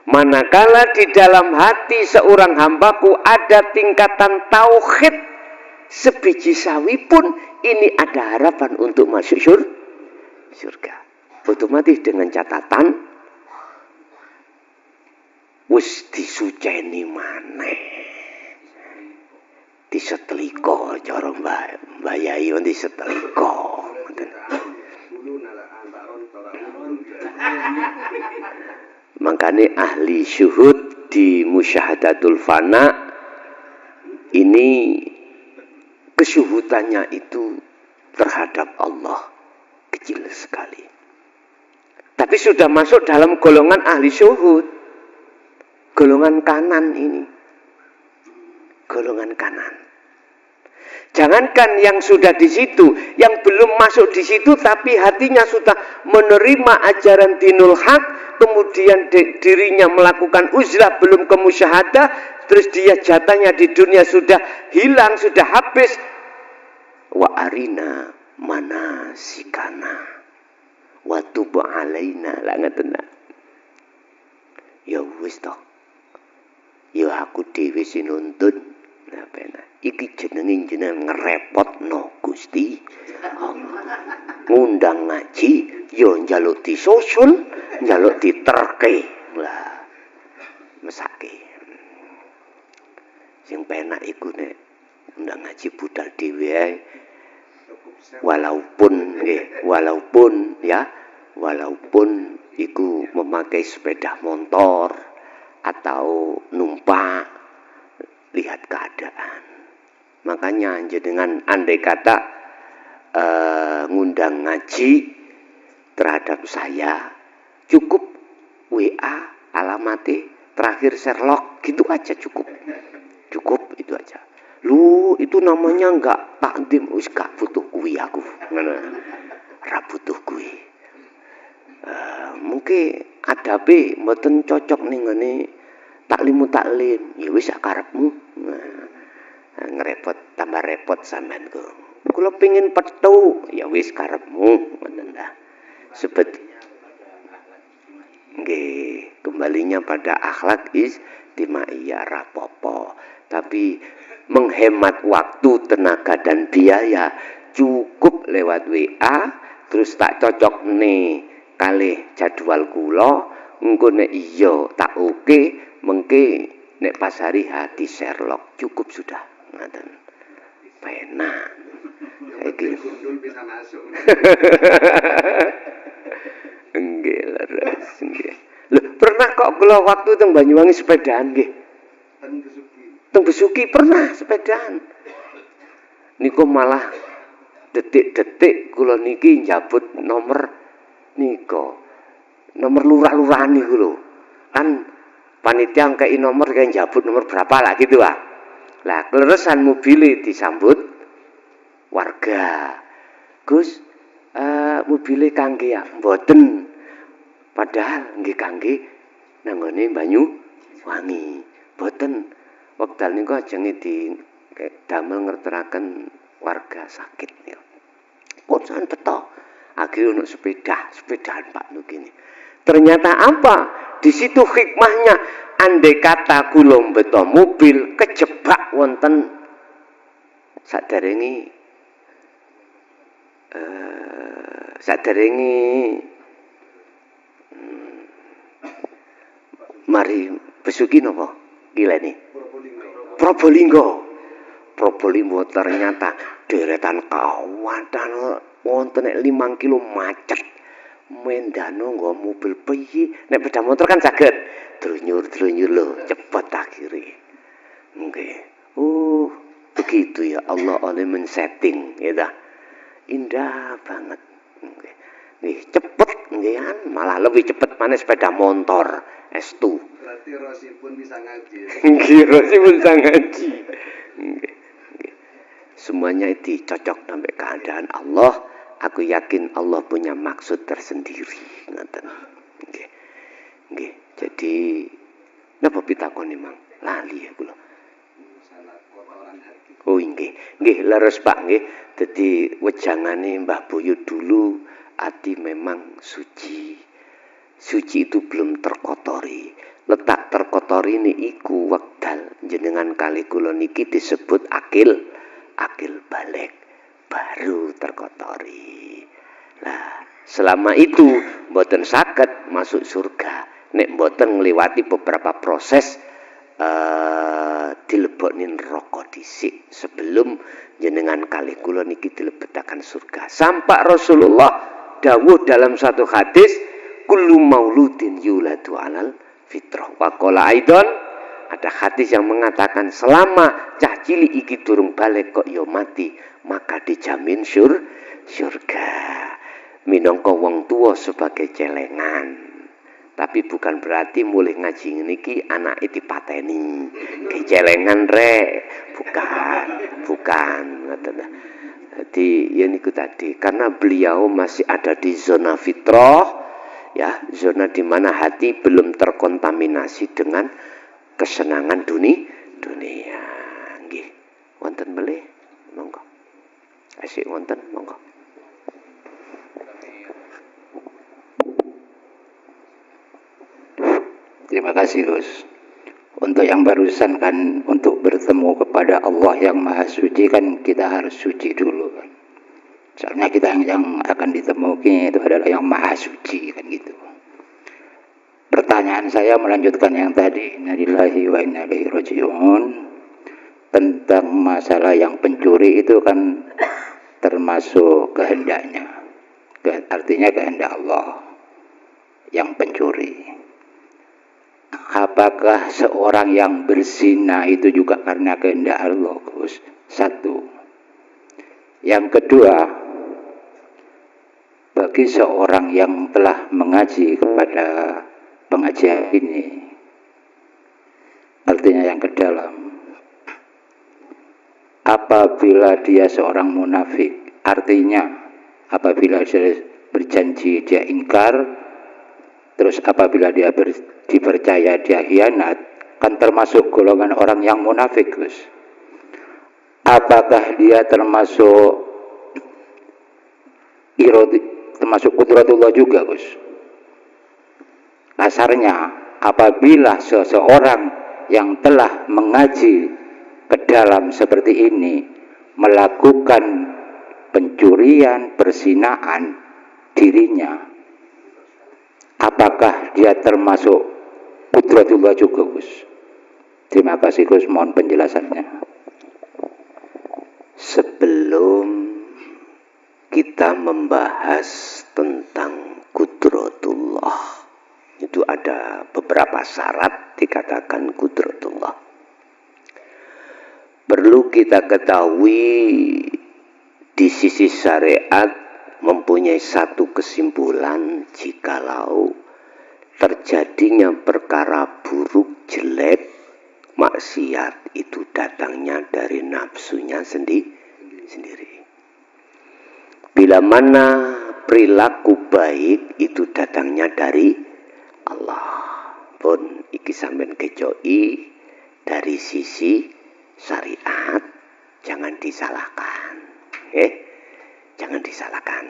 Manakala di dalam hati seorang hambaku ada tingkatan tauhid sebiji sawi pun, ini ada harapan untuk masuk surga. Otomatis dengan catatan wis disuceni maneh. Diseteliko cara Mbak Yai diseteliko. Makanya ahli syuhud di musyahadatul fana ini kesyuhudannya itu terhadap Allah kecil sekali. Tapi sudah masuk dalam golongan ahli syuhud. Golongan kanan ini. Golongan kanan. Jangankan yang sudah di situ, yang belum masuk di situ tapi hatinya sudah menerima ajaran dinul haq, kemudian dirinya melakukan uzlah belum ke musyahadah, terus dia jatahnya di dunia sudah hilang, sudah habis. Wa arina manasikana wa tub alaina la ngatena. Ya wis toh. Ya aku dhewe sing nuntun. Nah, pena. Iki jenenge jenengan ngerepotno Gusti Allah. Ngundang ngaji yo njaluk disusul, njaluk diterke. Lah. Mesake. Sing penak iku nek undang ngaji budal dhewe ae. Walaupun iku memakai sepeda motor atau numpak, lihat keadaan. Makanya jenengan andai kata ngundang ngaji terhadap saya, cukup WA alamatnya terakhir Sherlock, gitu aja cukup itu aja. Lu itu namanya enggak takdim, wis gak butuh kuwi aku. Ora butuh kuwi. Mungkin adabe mboten cocok ning ngene taklim, ya wis sak karepmu. Ngerepot tambah repot sampean ku. Kula pengin petu, ya wis karepmu, ngoten ta. Nggih, kembalinya pada akhlak istimaiyah rapopo. Tapi menghemat waktu, tenaga dan biaya cukup lewat WA, terus tak cocok nih kalih jadwal kula, engko nek iya tak oke, mengke nek pas hari hati Sherlock cukup sudah. Ngoten. Penak. Saiki bisa masuk. Nggih, leres nggih. Lho, pernah kok kula waktu teng Banyuwangi sepedaan nggih. Teng Besuki pernah sepedaan. Niku malah detik-detik kula niki njabut nomor nika. Nomor lurah-lurahan niku lho. Kan panitia ngkei nomor kayak njabut nomor berapa lah gitu ah. Lah kleresan mobil disambut warga. Gus, mobil kangge ya mboten. Padahal nggih kangge nanggone Banyuwangi. Mboten. Wekdal niku ajenge di damel ngerteraken warga sakit niku. Pun sampean beto. Akhirnya untuk sepedaan Pak Nugini. Ternyata apa? Di situ hikmahnya, andai kata kula beto mobil kejebak wonten saderenge mari Besuki napa? Gilene. Probolinggo. Probolinggo ternyata deretan kawadan wonten 5 kilo macet. Mendano nggo mobil piye? Nek sepeda motor kan saged. Drunyur-drunyur lho, cepet akhirnya. Nggih. Begitu ya Allah oleh men-setting, ya. Indah banget. Nggih, cepet nggih kan, malah lebih cepet maneh sepeda motor. Estu. Berarti Rosi pun bisa ngaji. Nggih, Rosi pun bisa ngaji. Nggih. Semuanya itu cocok sampai keadaan Allah. Aku yakin Allah punya maksud tersendiri. Ngoten. Nggih. Nggih. Jadi napa pitakone Mang? Lali ya kula. Salah kotoran hati. Oh nggih. Nggih, leres Pak nggih. Dadi wejangane Mbah Boyo dulu ati memang suci. Suci itu belum terkotori. Letak terkotori niku wekdal jenengan kali kula niki disebut akil balik. Baru terkotori. Nah, selama itu mboten saged masuk surga. Nek mboten ngliwati beberapa proses dilebokne neraka dhisik sebelum jenengan kali kula niki dilebetaken surga. Sampai Rasulullah dawuh dalam satu hadis, kullu mauludin yuladu alal fitrah. Wa qala aidon, ada hadis yang mengatakan selama cah cilik iki durung balik kok ya mati, maka dijamin surga. Minangka wong tua sebagai celengan. Tapi bukan berarti mulai ngaji niki anak itu dipateni. Celengan rek, bukan. Jadi ya niku tadi, karena beliau masih ada di zona fitrah, ya, zona di mana hati belum terkontaminasi dengan kesenangan dunia. Nggih. Wonten melih, monggo. Asik wonten, monggo. Terima kasih Gus. Untuk yang barusan kan, untuk bertemu kepada Allah yang Maha Suci kan kita harus suci dulu kan. Soalnya kita yang akan ditemui itu adalah yang Maha Suci kan gitu. Pertanyaan saya melanjutkan yang tadi, innalillahi wa inna ilaihi raji'un, tentang masalah yang pencuri itu kan termasuk kehendaknya. Artinya kehendak Allah yang pencuri. Apakah seorang yang berzina itu juga karena kehendak Allah, Gus? Satu. Yang kedua, bagi seorang yang telah mengaji kepada pengajian ini, artinya yang ke dalam, apabila dia seorang munafik, artinya apabila dia berjanji dia ingkar, terus apabila dia dipercaya dia khianat, kan termasuk golongan orang yang munafik, Gus. Apakah dia termasuk kudratullah juga, Gus? Kasarnya, apabila seseorang yang telah mengaji ke dalam seperti ini melakukan pencurian, perzinaan dirinya, apakah dia termasuk kudratullah juga, Gus? Terima kasih, Gus. Mohon penjelasannya. Sebelum kita membahas tentang kudratullah, itu ada beberapa syarat dikatakan kudratullah. Perlu kita ketahui di sisi syariat mempunyai satu kesimpulan, jikalau terjadinya perkara buruk, jelek, maksiat itu datangnya dari nafsunya sendiri. Bila mana perilaku baik itu datangnya dari Allah. Pun iki sampean kejoi dari sisi syariat, jangan disalahkan. Jangan disalahkan.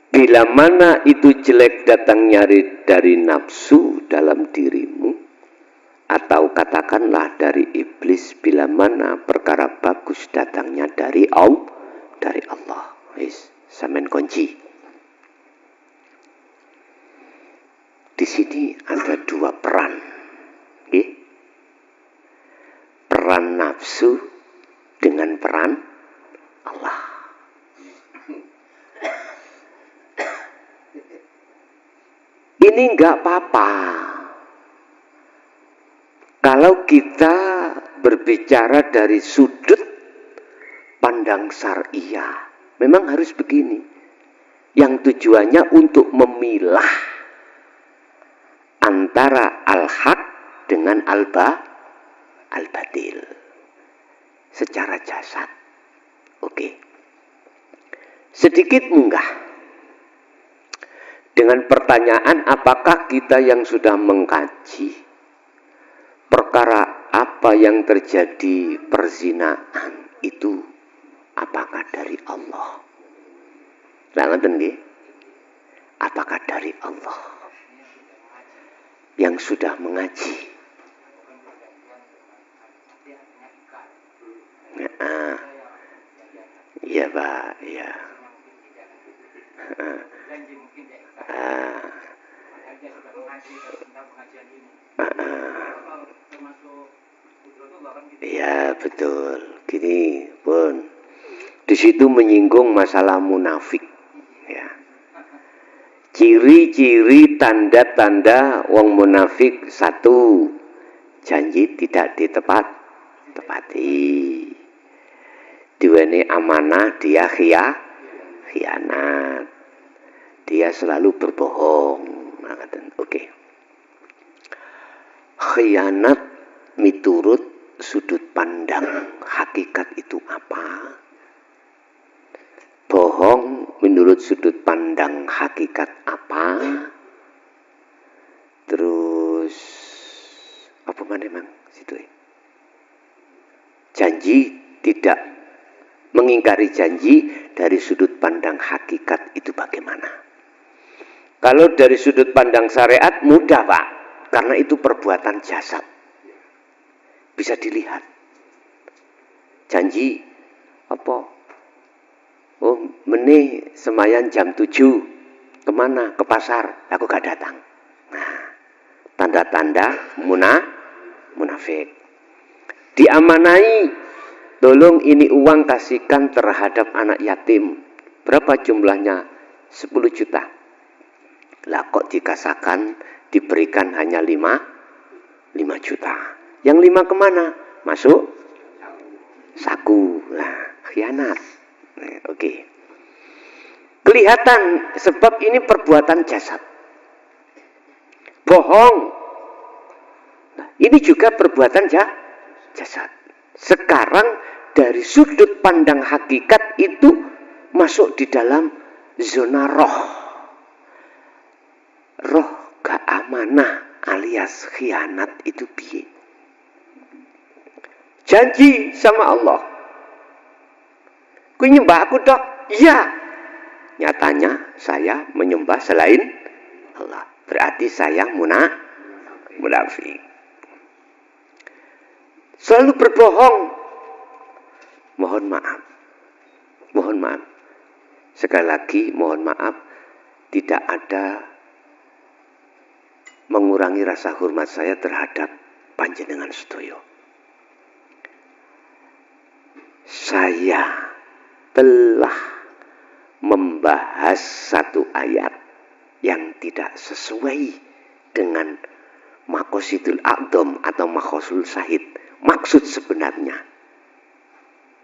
Bila mana itu jelek datangnya dari nafsu dalam dirimu, atau katakanlah dari iblis, bila mana perkara bagus datangnya dari Allah. Sampean kunci. Di sini ada dua peran. peran nafsu dengan peran Allah. Ini enggak apa-apa. Kalau kita berbicara dari sudut pandang syariah, memang harus begini. Yang tujuannya untuk memilah antara al-haq dengan al-batil secara jasad. Oke. Sedikit munggah dengan pertanyaan, apakah kita yang sudah mengkaji perkara apa yang terjadi perzinaan itu apakah dari Allah? Apakah dari Allah yang sudah mengaji? Iya Pak, iya. Iya betul. Gini pun, di situ menyinggung masalah munafik. Ya. Ciri-ciri tanda-tanda wong munafik: satu, janji tidak ditepati. Duweni amanah dia khianat. Dia selalu berbohong. Oke. Khianat miturut sudut pandang hakikat itu apa? Bohong menurut sudut pandang hakikat apa? Terus apa memang situ? Janji tidak, mengingkari janji dari sudut pandang hakikat itu bagaimana? Kalau dari sudut pandang syariat mudah Pak, karena itu perbuatan jasad, bisa dilihat. Janji apa? Oh, meneh semayan jam 7. Kemana? Ke pasar. Aku gak datang. Nah, tanda-tanda munafik. Diamanai, tolong ini uang kasihkan terhadap anak yatim. Berapa jumlahnya? 10 juta. Lah kok dikasahkan diberikan hanya 5 juta. Yang 5 kemana? Masuk saku. Nah, khianat. Oke. Kelihatan sebab ini perbuatan jasad. Bohong. Nah, ini juga perbuatan jasad. Sekarang dari sudut pandang hakikat itu masuk di dalam zona roh. Roh gak amanah alias khianat itu piye? Janji sama Allah. Kau nyembah aku dok? Iya. Nyatanya saya menyembah selain Allah. Berarti saya munafik. Selalu berbohong. Mohon maaf. Mohon maaf. Sekali lagi mohon maaf. Tidak ada mengurangi rasa hormat saya terhadap panjenengan sedaya. Saya telah membahas satu ayat yang tidak sesuai dengan maqasidul a'dham atau maqasul syahid. Maksud sebenarnya.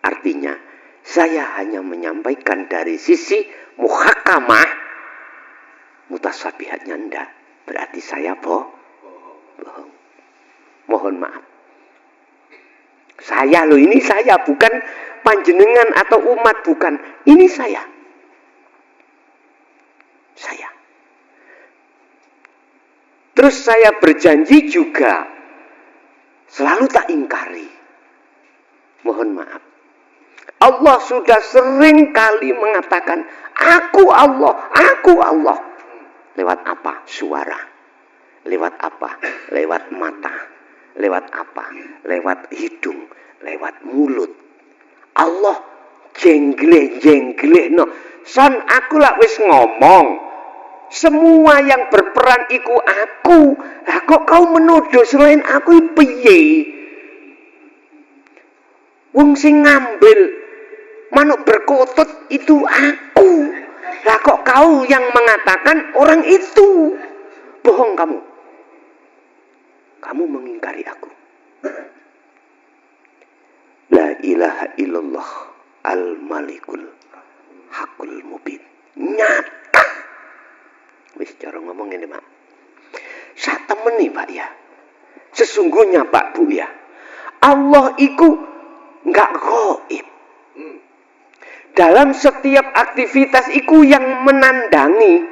Artinya, saya hanya menyampaikan dari sisi muhakamah, mutasabihatnya enggak. Berarti saya bohong. Mohon maaf. Saya loh, ini saya, bukan panjenengan atau umat, bukan. Ini saya. Saya. Terus saya berjanji juga selalu tak ingkari. Mohon maaf. Allah sudah sering kali mengatakan, aku Allah, aku Allah. Lewat apa? Suara. Lewat apa? Lewat mata. Lewat apa? Lewat hidung, lewat mulut. Allah jengleh no. Son aku lah wis ngomong. Semua yang berperan iku aku. Lah kok kau menuduh selain aku piye? Wong sing ngambil manuk berkutut itu aku. Lah kok kau yang mengatakan orang itu? Bohong kamu. Kamu mengingkari aku. La ilaha illallah al-malikul hakul mubin. Nyata. Wis cara ngomong ini, Pak. Sak temen nih, Pak ya. Sesungguhnya Pak Bu ya. Allah itu enggak gaib. Dalam setiap aktivitas itu yang menandangi,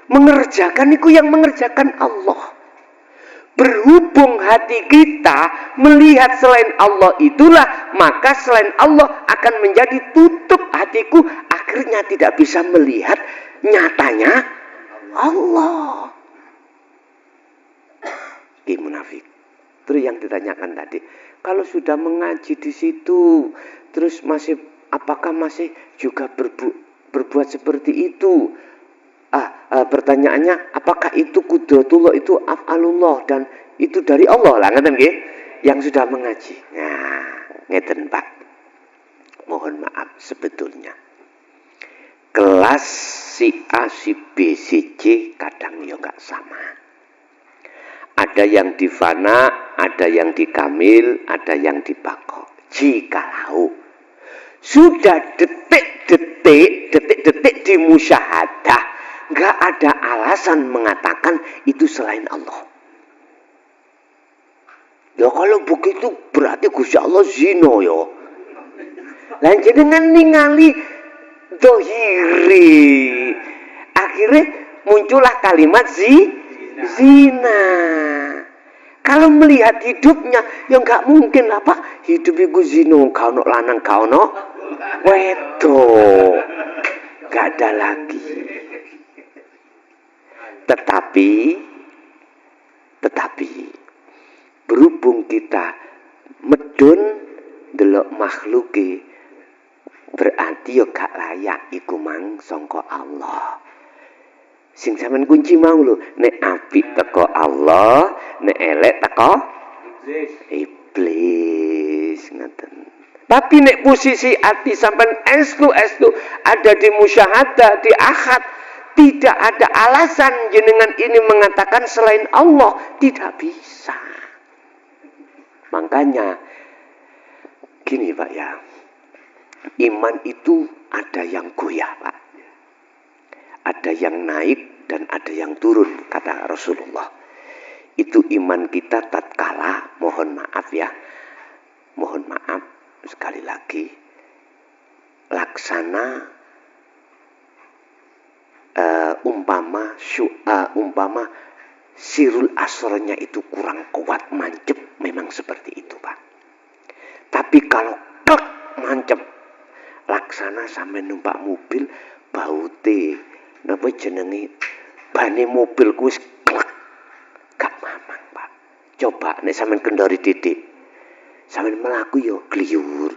mengerjakan itu yang mengerjakan Allah. Berhubung hati kita melihat selain Allah itulah, maka selain Allah akan menjadi tutup hatiku, akhirnya tidak bisa melihat nyatanya Allah. Ini munafik. Terus yang ditanyakan tadi, kalau sudah mengaji di situ, terus masih apakah masih juga berbuat seperti itu? Pertanyaannya, apakah itu qudratullah, itu af'alullah, dan itu dari Allah lah, ngeten nggih? Yang sudah mengaji. Nah, ngeten Pak. Mohon maaf sebetulnya. Kelas si A, si B, si C kadang ya enggak sama. Ada yang di fana, ada yang di kamil, ada yang di bako. Jikalau sudah detik-detik di musyahadah, nggak ada alasan mengatakan itu selain Allah. Ya kalau begitu berarti Gusti Allah zina ya. Lan jenengan ningali dohiri. Akhirnya muncullah kalimat zina. Kalau melihat hidupnya, ya nggak mungkin lah Pak. Hidup itu zina, kau no lanang, kau no wedok. Nggak ada lagi. Tetapi berhubung kita medun delok makhluke, berarti yo gak layak iku mang sangka Allah. Sing sampean kunci mau lho, nek apik teko Allah, nek elek teko iblis ngoten. Tapi nek posisi ati sampean estu ada di musyahadah, di akad, tidak ada alasan jenengan ini mengatakan selain Allah, tidak bisa. Makanya gini Pak ya, iman itu ada yang goyah Pak, ada yang naik dan ada yang turun, kata Rasulullah. Itu iman kita tatkala, mohon maaf ya, mohon maaf sekali lagi, laksana umpama sirul asrnya itu kurang kuat, mancep, memang seperti itu Pak. Tapi kalau klek mancep, laksana sampai numpak mobil, baute napa jenenge bane mobil kuwi klek, gak mamang Pak. Coba nek sampean kendari titik, sampean melaku yo kliur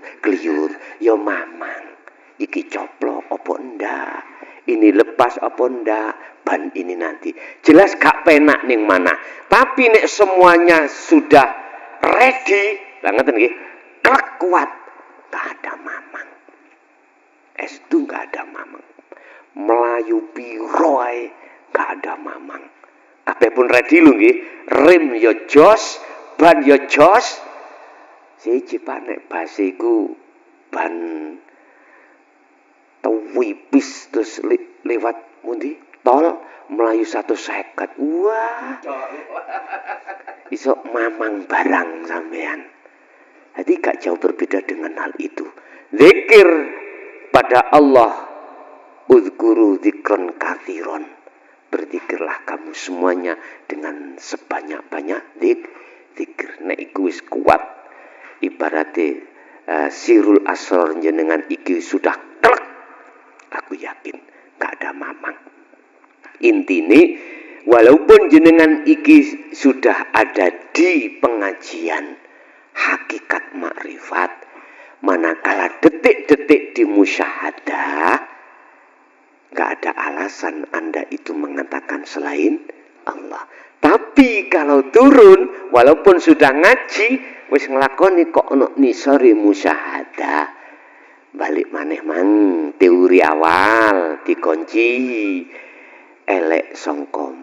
yo mamang. Iki coplok apa ndak? Ini lepas apa ndak? Ban ini nanti. Jelas gak penak ning mana. Tapi nek semuanya sudah ready, banget nggih. Klek kuat, gak ada mamang. Estu gak ada mamang. Melayu piro ae gak ada mamang. Kabeh pun ready lho nggih. Rem yo jos, ban yo jos. Siji Pak nek base iku ban wipis terus lewat mundi tol melayu 150. Wah, iso mamang barang sampean. Jadi gak jauh berbeda dengan hal itu. Zikir pada Allah, uzkuru dzikron katsiron. Berzikirlah kamu semuanya dengan sebanyak-banyak zikir. Nek iku wis kuat, ibaratnya sirul asror jenengan iki sudah klek. Aku yakin gak ada mamang. Intine walaupun jenengan iki sudah ada di pengajian hakikat makrifat, manakala detik-detik di musyahadah, gak ada alasan Anda itu mengatakan selain Allah. Tapi kalau turun, walaupun sudah ngaji, wis nglakoni kok ono nisori musyahadah. Balik maneh mang teori awal dikunci elek songkom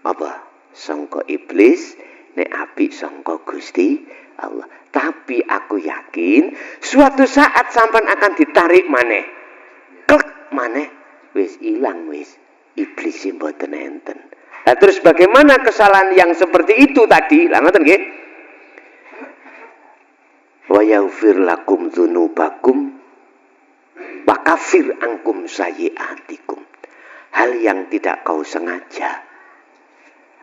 apa songko iblis nek apik songko Gusti Allah. Tapi aku yakin suatu saat sampan akan ditarik maneh, klek maneh wis ilang wis iblis mboten enten. Nah, terus bagaimana kesalahan yang seperti itu tadi? Lah ngoten nggih. Wa yaghfir lakum dzunubakum wa kafir angkum sayyi'atikum. Hal yang tidak kau sengaja.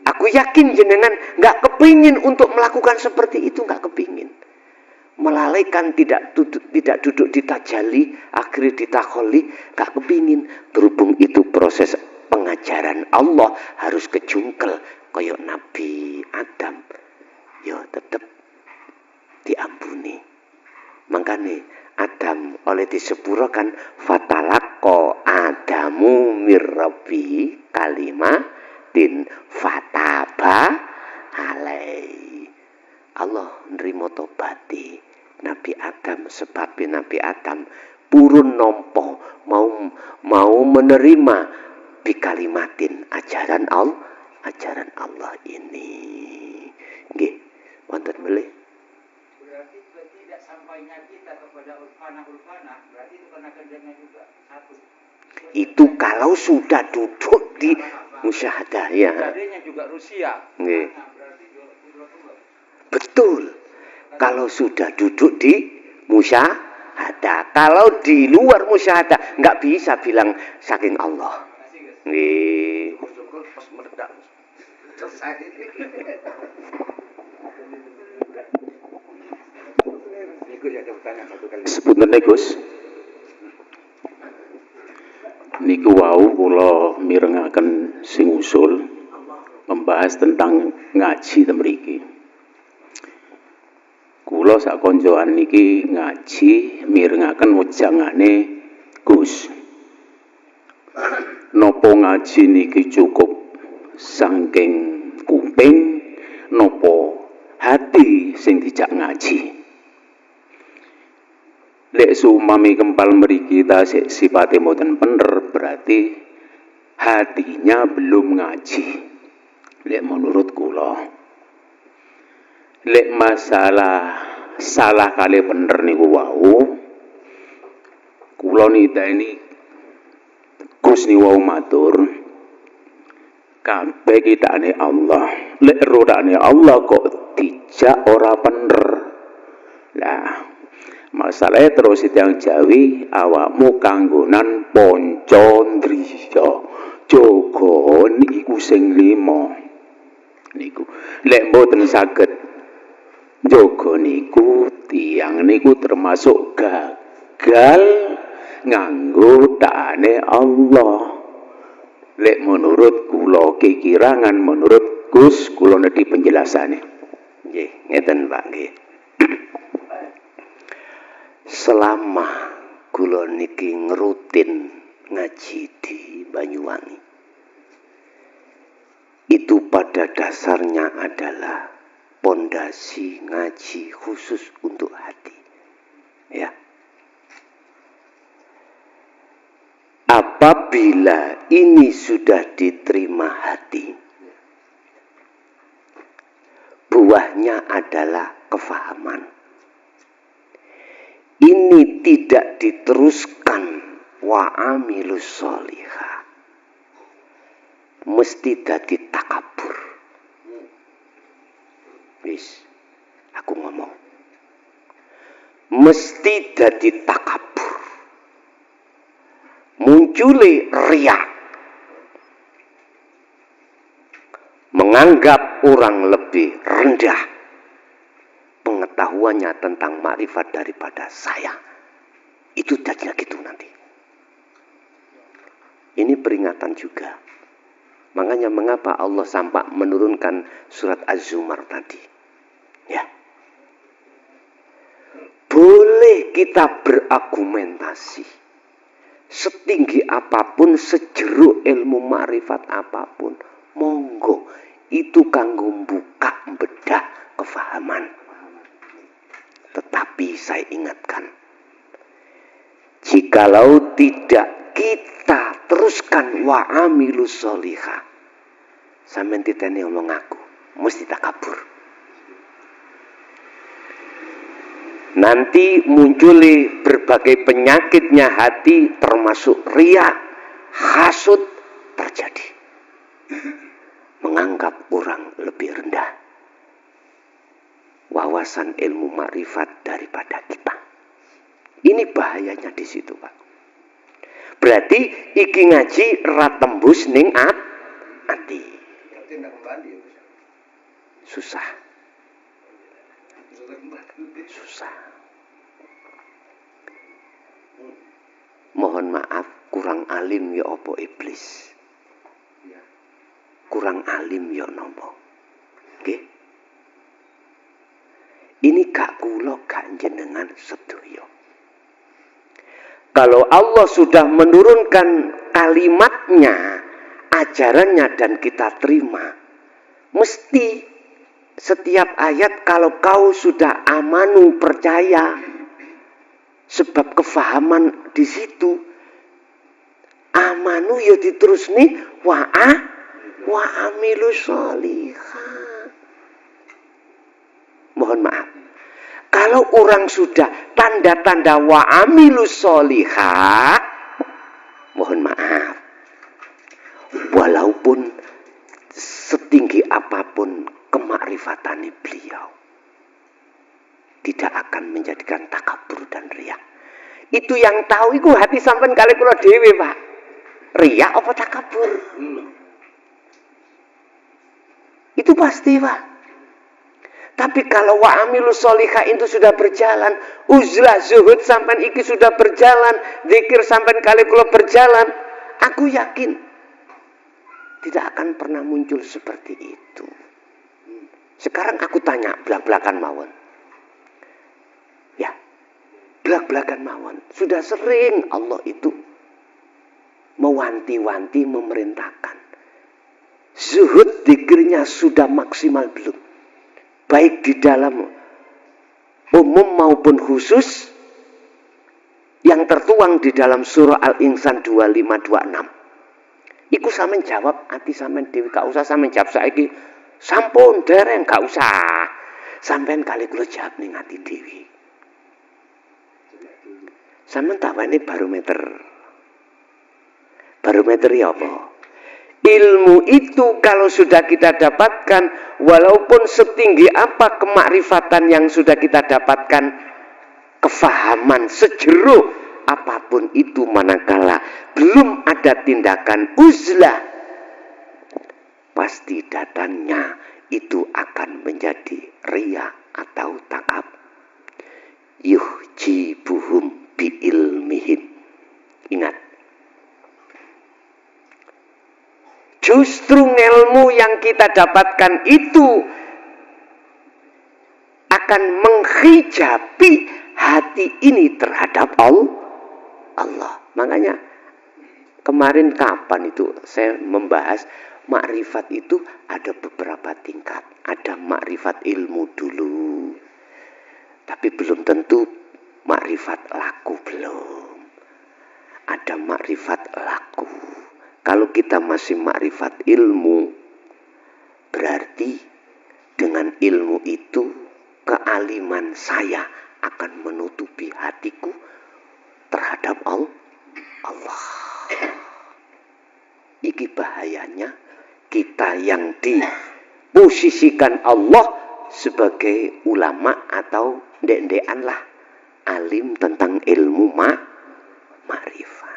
Aku yakin jenengan nggak kepingin untuk melakukan seperti itu, nggak kepingin. Melalaikan tidak duduk di tajali, akhirnya ditakholi, nggak kepingin. Berhubung itu proses pengajaran Allah harus kejungkel koyok Nabi Adam. Yo tetap diampuni. Makanya Adam oleh disepurakan fatalaqo Adamu mirrabbi kalimatin fataba alai. Allah nrimo tobati Nabi Adam sebab Nabi Adam purun nompo mau menerima bikalimatin ajaran Allah ini. Nggih, wonten melih. Berarti tidak sampainya kita kepada ulfana, berarti itu karena kerjanya juga satu. Itu kalau sudah duduk di musyahadah ya. Tadinya juga Rusia. Nggih. Berarti Betul. Kalau sudah duduk di musyahadah, kalau di luar musyahadah nggak bisa bilang saking Allah. Nggih. Pas meledak. Selesai. Sepunten Gus. Niku wau kula mirengaken sing usul membahas tentang ngaji ten mriki. Kula sak koncoan niki ngaji mirengaken wejangane Gus. Napa ngaji niki cukup saking kuping napa hati sing dijak ngaji. Lek sumami kempal mriki ta sipate mboten bener berarti hatinya belum ngaji. Lek menurut kula. Lek masalah salah kali bener niku wau. Kula niteni Gus ni wau matur kabeh kitane Allah. Lek rodane Allah kok dijak ora bener. Lah masalahnya terus yang Jawi awakmu kanggonan ponco ndrisya jaga niku sing lima niku lek mboten saged jaga niku tiyang niku termasuk gagal nganggo taane Allah. Lek menurut kula kekirangan menurut Gus kula nedhi penjelasane. Nggih, ngeten Pak nggih. Selama kula niki ngerutin ngaji di Banyuwangi, itu pada dasarnya adalah pondasi ngaji khusus untuk hati. Ya. Apabila ini sudah diterima hati, buahnya adalah kefahaman. Ini tidak diteruskan wa amilus sholihah, mesti dadi takabur. Wis, aku ngomong, mesti dadi takabur. Muncule riak, menganggap orang lebih rendah pengetahuannya tentang makrifat daripada saya. Itu jadinya gitu nanti. Ini peringatan juga. Makanya mengapa Allah sampai menurunkan surat Az-Zumar tadi. Ya. Boleh kita berargumentasi setinggi apapun, sejeruk ilmu makrifat apapun, Monggo, itu kanggo buka bedah kefahaman. Tetapi saya ingatkan, jikalau tidak kita teruskan wa amilus sholihah, sampeyan titeni omong aku, mesti takabur. Nanti muncul berbagai penyakitnya hati, termasuk riya, hasud terjadi. Menganggap orang lebih rendah wawasan ilmu makrifat daripada kita. Ini bahayanya di situ, Pak. Berarti iki ngaji ra tembus ning ati. Berarti ndak kembali ya, Gus. Susah. Susah. Mohon maaf, kurang alim ya apa iblis. Kurang alim ya nopo. Nggih. Ini gak kula gak jenengan sedoyo. Kalau Allah sudah menurunkan kalimatnya, ajarannya dan kita terima, mesti setiap ayat kalau kau sudah amanu percaya, sebab kefahaman di situ, amanu ya diterusni wa amilu sholihah. Mohon maaf, kalau orang sudah tanda-tanda wa amilu sholihah, mohon maaf, walaupun setinggi apapun kemakrifatan beliau, tidak akan menjadikan takabur dan riya. Itu yang tahu itu hati sampean kali kula dhewe, Pak. Riya apa takabur? Itu pasti, Pak. Tapi kalau wa amilu sholihah itu sudah berjalan, uzlah zuhud sampean iki sudah berjalan, zikir sampean kali kula berjalan, aku yakin tidak akan pernah muncul seperti itu. Sekarang aku tanya belak-belakan mawon. Ya, belak-belakan mawon. Sudah sering Allah itu mewanti-wanti, memerintahkan. Zuhud zikirnya sudah maksimal belum? Baik di dalam umum maupun khusus yang tertuang di dalam surah Al-Insan 2526. Iku sampean jawab ati sampean dhewe, gak usah sampean jawab saiki. Sampun dereng gak usah. Sampean kali kula jawab ning ati dhewe. Sampeyan tawane barometer. Barometer ya apa? Ilmu itu kalau sudah kita dapatkan, walaupun setinggi apa kemakrifatan yang sudah kita dapatkan, kefahaman sejeruk apapun itu, manakala belum ada tindakan uzlah, pasti datangnya itu akan menjadi riya atau takab. Yuhjibuhum biilmihim. Ingat, justru ilmu yang kita dapatkan itu akan menghijabi hati ini terhadap Allah. Makanya kemarin kapan itu saya membahas makrifat itu ada beberapa tingkat. Ada makrifat ilmu dulu, tapi belum tentu makrifat laku, belum. Ada makrifat laku. Kalau kita masih makrifat ilmu, berarti dengan ilmu itu kealiman saya akan menutupi hatiku terhadap Allah. Iki bahayanya kita yang diposisikan Allah sebagai ulama atau ndek-ndekan lah, alim tentang ilmu makrifat.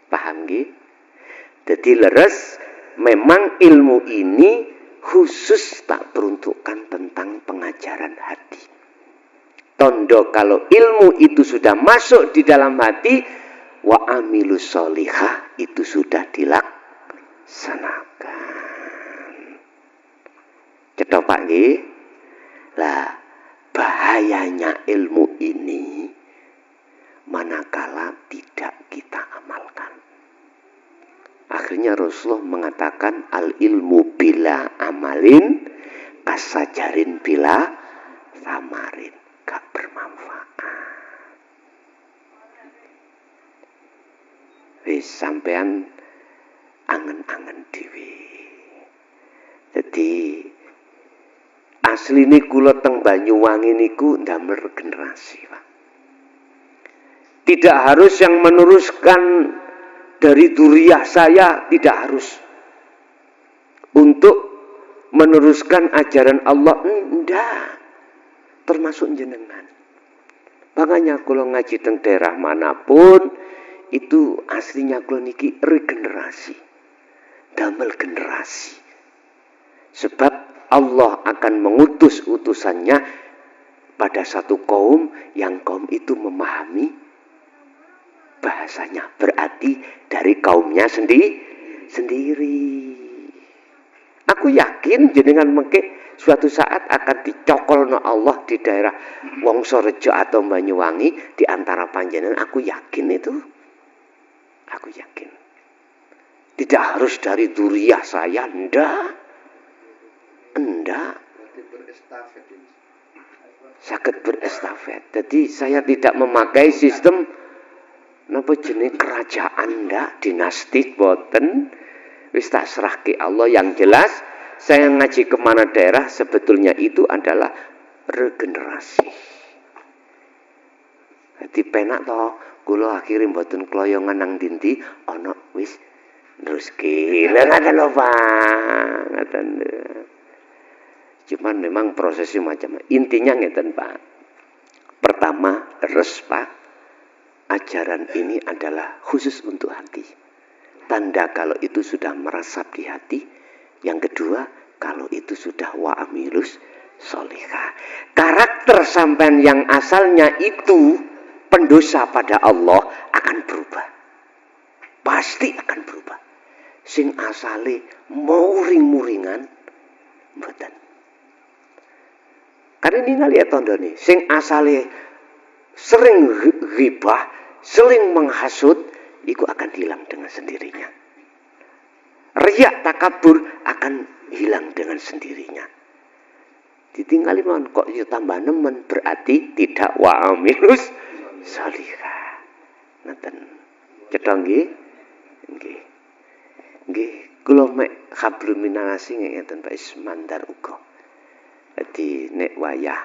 Paham nggih? Jadi leres, memang ilmu ini khusus tak peruntukkan tentang pengajaran hati. Tondo kalau ilmu itu sudah masuk di dalam hati, wa amilus sholihah itu sudah dilaksanakan. Cetok Pak nggih? Lah, bahayanya ilmu ini manakala tidak kita amalkan. Akhirnya Rasulullah mengatakan al ilmu bila amalin kasajarin bila samarin, gak bermanfaat. Wis sampean angen-angen dhewe. Jadi asline kula teng Banyuwangi niku ndamel regenerasi, Pak. Tidak harus yang meneruskan dari dzurriyyah saya, tidak harus. Untuk meneruskan ajaran Allah, enggak. Termasuk jenengan. Makanya kalau ngaji teng daerah manapun, itu aslinya kula niki regenerasi. Damel generasi. Sebab Allah akan mengutus utusannya pada satu kaum yang kaum itu memahami bahasanya. Berarti dari kaumnya sendiri. Aku yakin jenengan mengke suatu saat akan dicokolno Allah di daerah Wongsorejo atau Banyuwangi di antara panjenengan. Aku yakin itu. Aku yakin. Tidak harus dari dzurriyyah saya, enggak. Sakit berestafet. Jadi saya tidak memakai sistem napa jenis kerajaan, enggak, dinasti boten. Wis tak serahke Allah. Yang jelas saya ngaji kemana daerah sebetulnya itu adalah regenerasi. Jadi penak toh kula akhire mboten kloyongan nang dinti ana wis neruske. Lah ngoten lho Pak. Ngoten. Cuman memang prosesnya macam intinya ngeten Pak. Pertama, terus Pak, ajaran ini adalah khusus untuk hati. Tanda kalau itu sudah meresap di hati. Yang kedua, kalau itu sudah wa'amilus sholihah. Karakter sampean yang asalnya itu pendosa pada Allah akan berubah. Pasti akan berubah. Sing asale muring-muringan mboten. Karena ini ngelihat tandane, sing asale sering ghibah, sering menghasut, itu akan hilang dengan sendirinya. Riya takabur akan hilang dengan sendirinya. Ditinggali mon kok yo tambah nemen, berarti tidak wa'amilus sholihah. Ngoten. Cetha nggih? Nggih. Nggih, kula mek hablum minanasi ngeten Pak Ismandar uga. Jadi nek wayah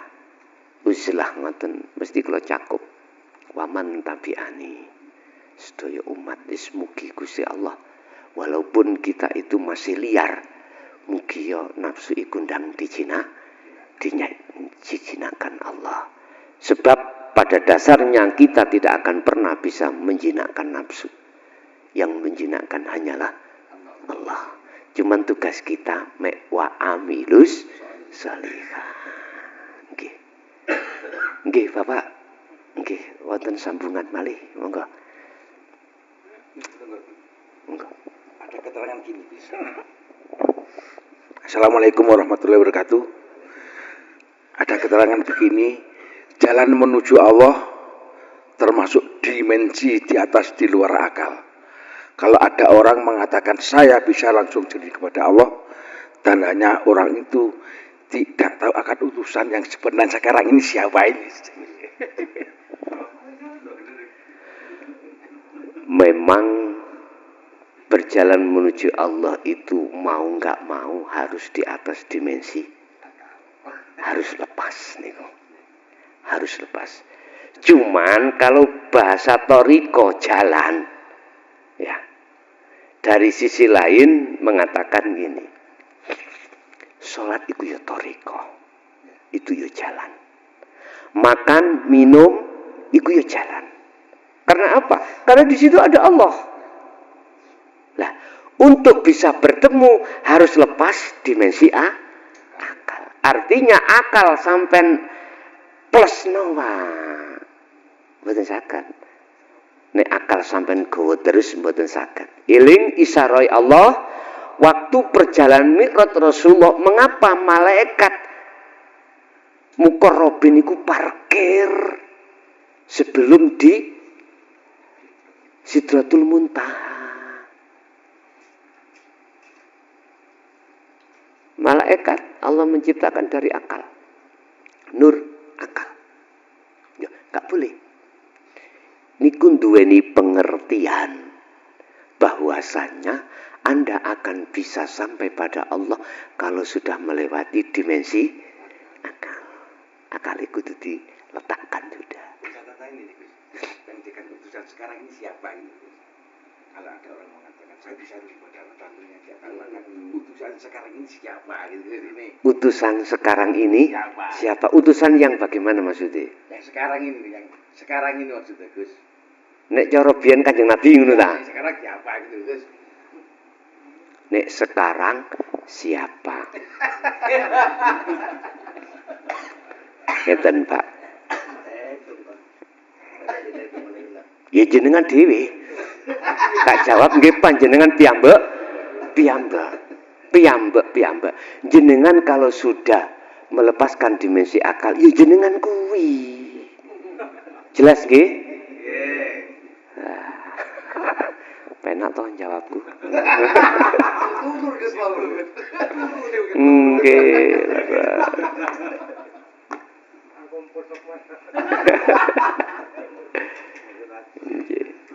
uzlah ngoten mesti kula cakup. Waman tabi'ani. Sedaya umat wis mugi Gusti Allah. Walaupun kita itu masih liar, mugi ya nafsu iku ndang dijinakan Allah. Sebab pada dasarnya kita tidak akan pernah bisa menjinakkan nafsu. Yang menjinakkan hanyalah Allah. Cuman tugas kita mek wa amilus sholihah. Nggih. Nggih, Bapak. Nggih, wonten sambungan malih, monggo. Monggo. Ada keterangan gini bisa. Assalamualaikum warahmatullahi wabarakatuh. Ada keterangan begini, jalan menuju Allah termasuk dimensi di atas di luar akal. Kalau ada orang mengatakan saya bisa langsung jadi kepada Allah, tandanya orang itu tidak tahu akan utusan yang sebenarnya sekarang ini siapa ini. Memang berjalan menuju Allah itu mau nggak mau harus di atas dimensi. Harus lepas nih, harus lepas. Cuman kalau bahasa toriko jalan, ya dari sisi lain mengatakan gini, sholat itu ya toriko, itu ya jalan. Makan, minum, itu ya jalan. Karena apa? Karena di situ ada Allah. Nah, untuk bisa bertemu harus lepas dimensi akal. Artinya akal sampai plus nawa. Mboten saged. Nek akal sampai gowo terus mboten saged. Iling isarai Allah waktu perjalanan miqat Rasulullah, mengapa malaikat muqarrabin iku parkir sebelum di Sidratul Muntaha. malaikat Allah menciptakan dari akal. Nur akal. Ya, gak boleh. Niku duweni pengertian bahwasanya Anda akan bisa sampai pada Allah kalau sudah melewati dimensi akal. Akal itu diletakkan sudah. Catatan ini, Gus. Pendidikan utusan sekarang ini siapa ini? Kalau ada orang mengatakan saya bisa pada tentunya dia katakan utusan sekarang ini siapa gitu ini. Utusan sekarang ini siapa? Utusan yang bagaimana maksudnya? Yang sekarang ini maksudnya, Gus. Nek cara biyen Kanjeng Nabi ngono ta? Sekarang siapa gitu, Gus? Nek sekarang siapa? Ngeten, Pak. Ya jenengan dhewe. Tak jawab nggih panjenengan piyambak. Jenengan kalau sudah melepaskan dimensi akal, ya jenengan kuwi. Jelas nggih? Penak toh jawabku. Nggih.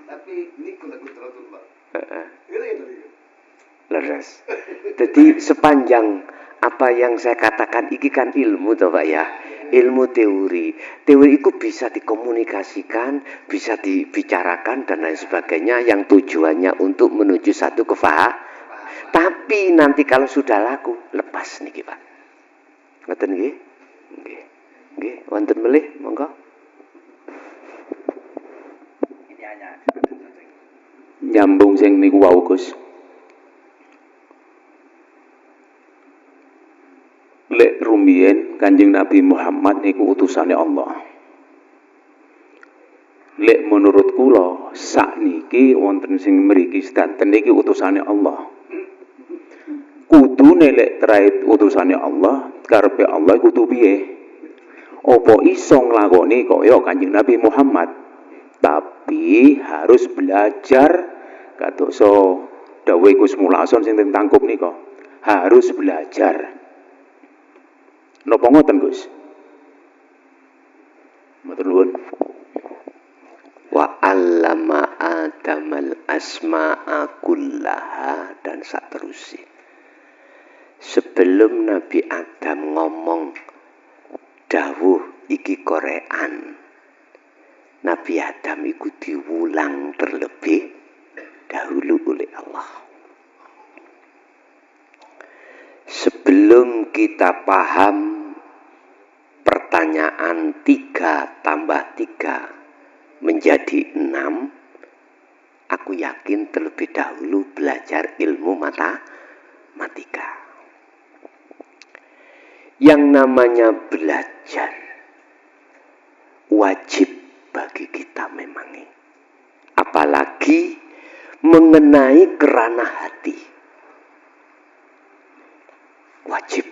Tapi ini lagu teratur, Pak. Leres. Jadi sepanjang apa yang saya katakan iki kan ilmu toh Pak ya. Ilmu teori. Teori itu bisa dikomunikasikan, bisa dibicarakan dan lain sebagainya yang tujuannya untuk menuju satu kefahaman. Tapi nanti kalau sudah laku, lepas niki Pak. Ngoten nggih? Nggih. Nggih, wonten melih monggo. Ini hanya Nyambung sing niku wau Gus. Lek rumiyin Kanjeng Nabi Muhammad niku utusane Allah. Lek menurut kula sakniki wonten sing mriki sedanten niki utusane Allah. Kudune lek terkait utusane Allah, karepe Allah kudu piye? Apa iso nglakoni kaya Kanjeng Nabi Muhammad? Tapi harus belajar kadoso dawuh Gus Mulason sing tangkup nika. Harus belajar. Napa ngoten Gus? Matur nuwun. Wa 'allama Adamal asma'a kullaha dan seterusnya. Sebelum Nabi Adam ngomong dawuh iki korean, Nabi Adam itu diulang terlebih dahulu oleh Allah. Sebelum kita paham pertanyaan 3 tambah 3 menjadi 6, aku yakin terlebih dahulu belajar ilmu matematika. Yang namanya belajar wajib bagi kita memang ini. Apalagi mengenai kerana hati. Wajib.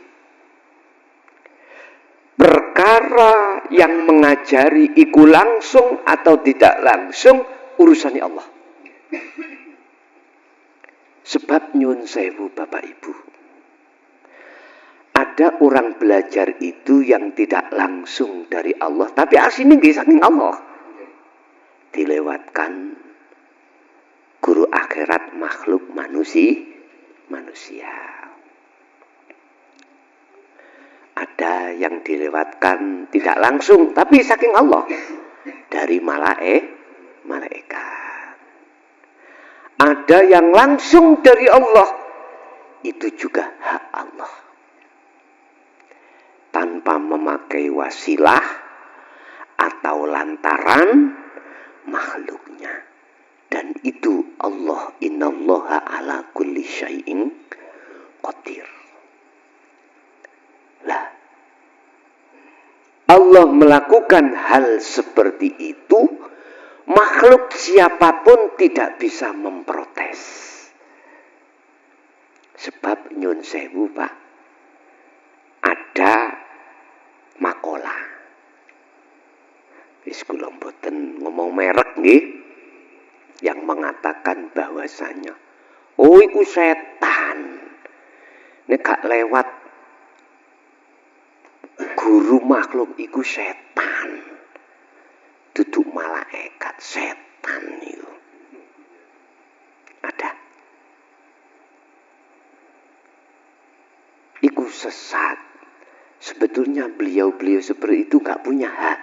Perkara yang mengajari iku langsung atau tidak langsung urusannya Allah. Sebab nyun sewu Bapak Ibu. Ada orang belajar itu yang tidak langsung dari Allah, tapi aslinya nggih saking Allah. Dilewatkan guru akhirat makhluk manusia. Ada yang dilewatkan tidak langsung, tapi saking Allah. Dari malaikat. Ada yang langsung dari Allah. Itu juga hak Allah. Tanpa memakai wasilah atau lantaran makhluknya. Dan itu Allah, innallaha ala kulli syai'in qadir. Lah, Allah melakukan hal seperti itu, makhluk siapapun tidak bisa memprotes. Sebab nyun sewu Pak, ada makola. Wis kula mboten ngomong merek nggih, yang mengatakan bahwasanya oh iku setan. Nek gak lewat guru makhluk iku setan. Duduk malaikat, setan itu. Ada. Iku sesat. Sebetulnya beliau-beliau seperti itu gak punya hak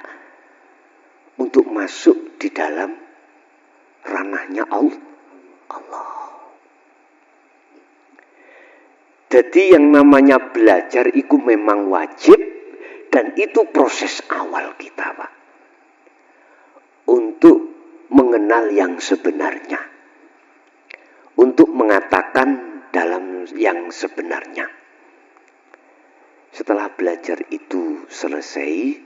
untuk masuk di dalam ranahnya Allah. Jadi yang namanya belajar itu memang wajib dan itu proses awal kita, Pak. Untuk mengenal yang sebenarnya. Untuk mengatakan dalam yang sebenarnya. Setelah belajar itu selesai,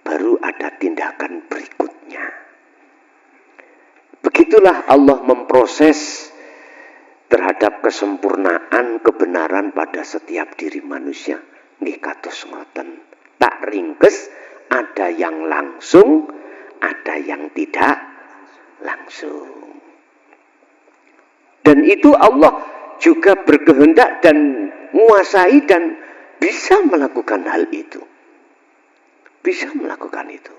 baru ada tindakan berikutnya. Begitulah Allah memproses terhadap kesempurnaan kebenaran pada setiap diri manusia. Nggih kados ngoten. Tak ringkes, ada yang langsung, ada yang tidak langsung. Dan itu Allah juga berkehendak dan menguasai dan bisa melakukan hal itu. Bisa melakukan itu.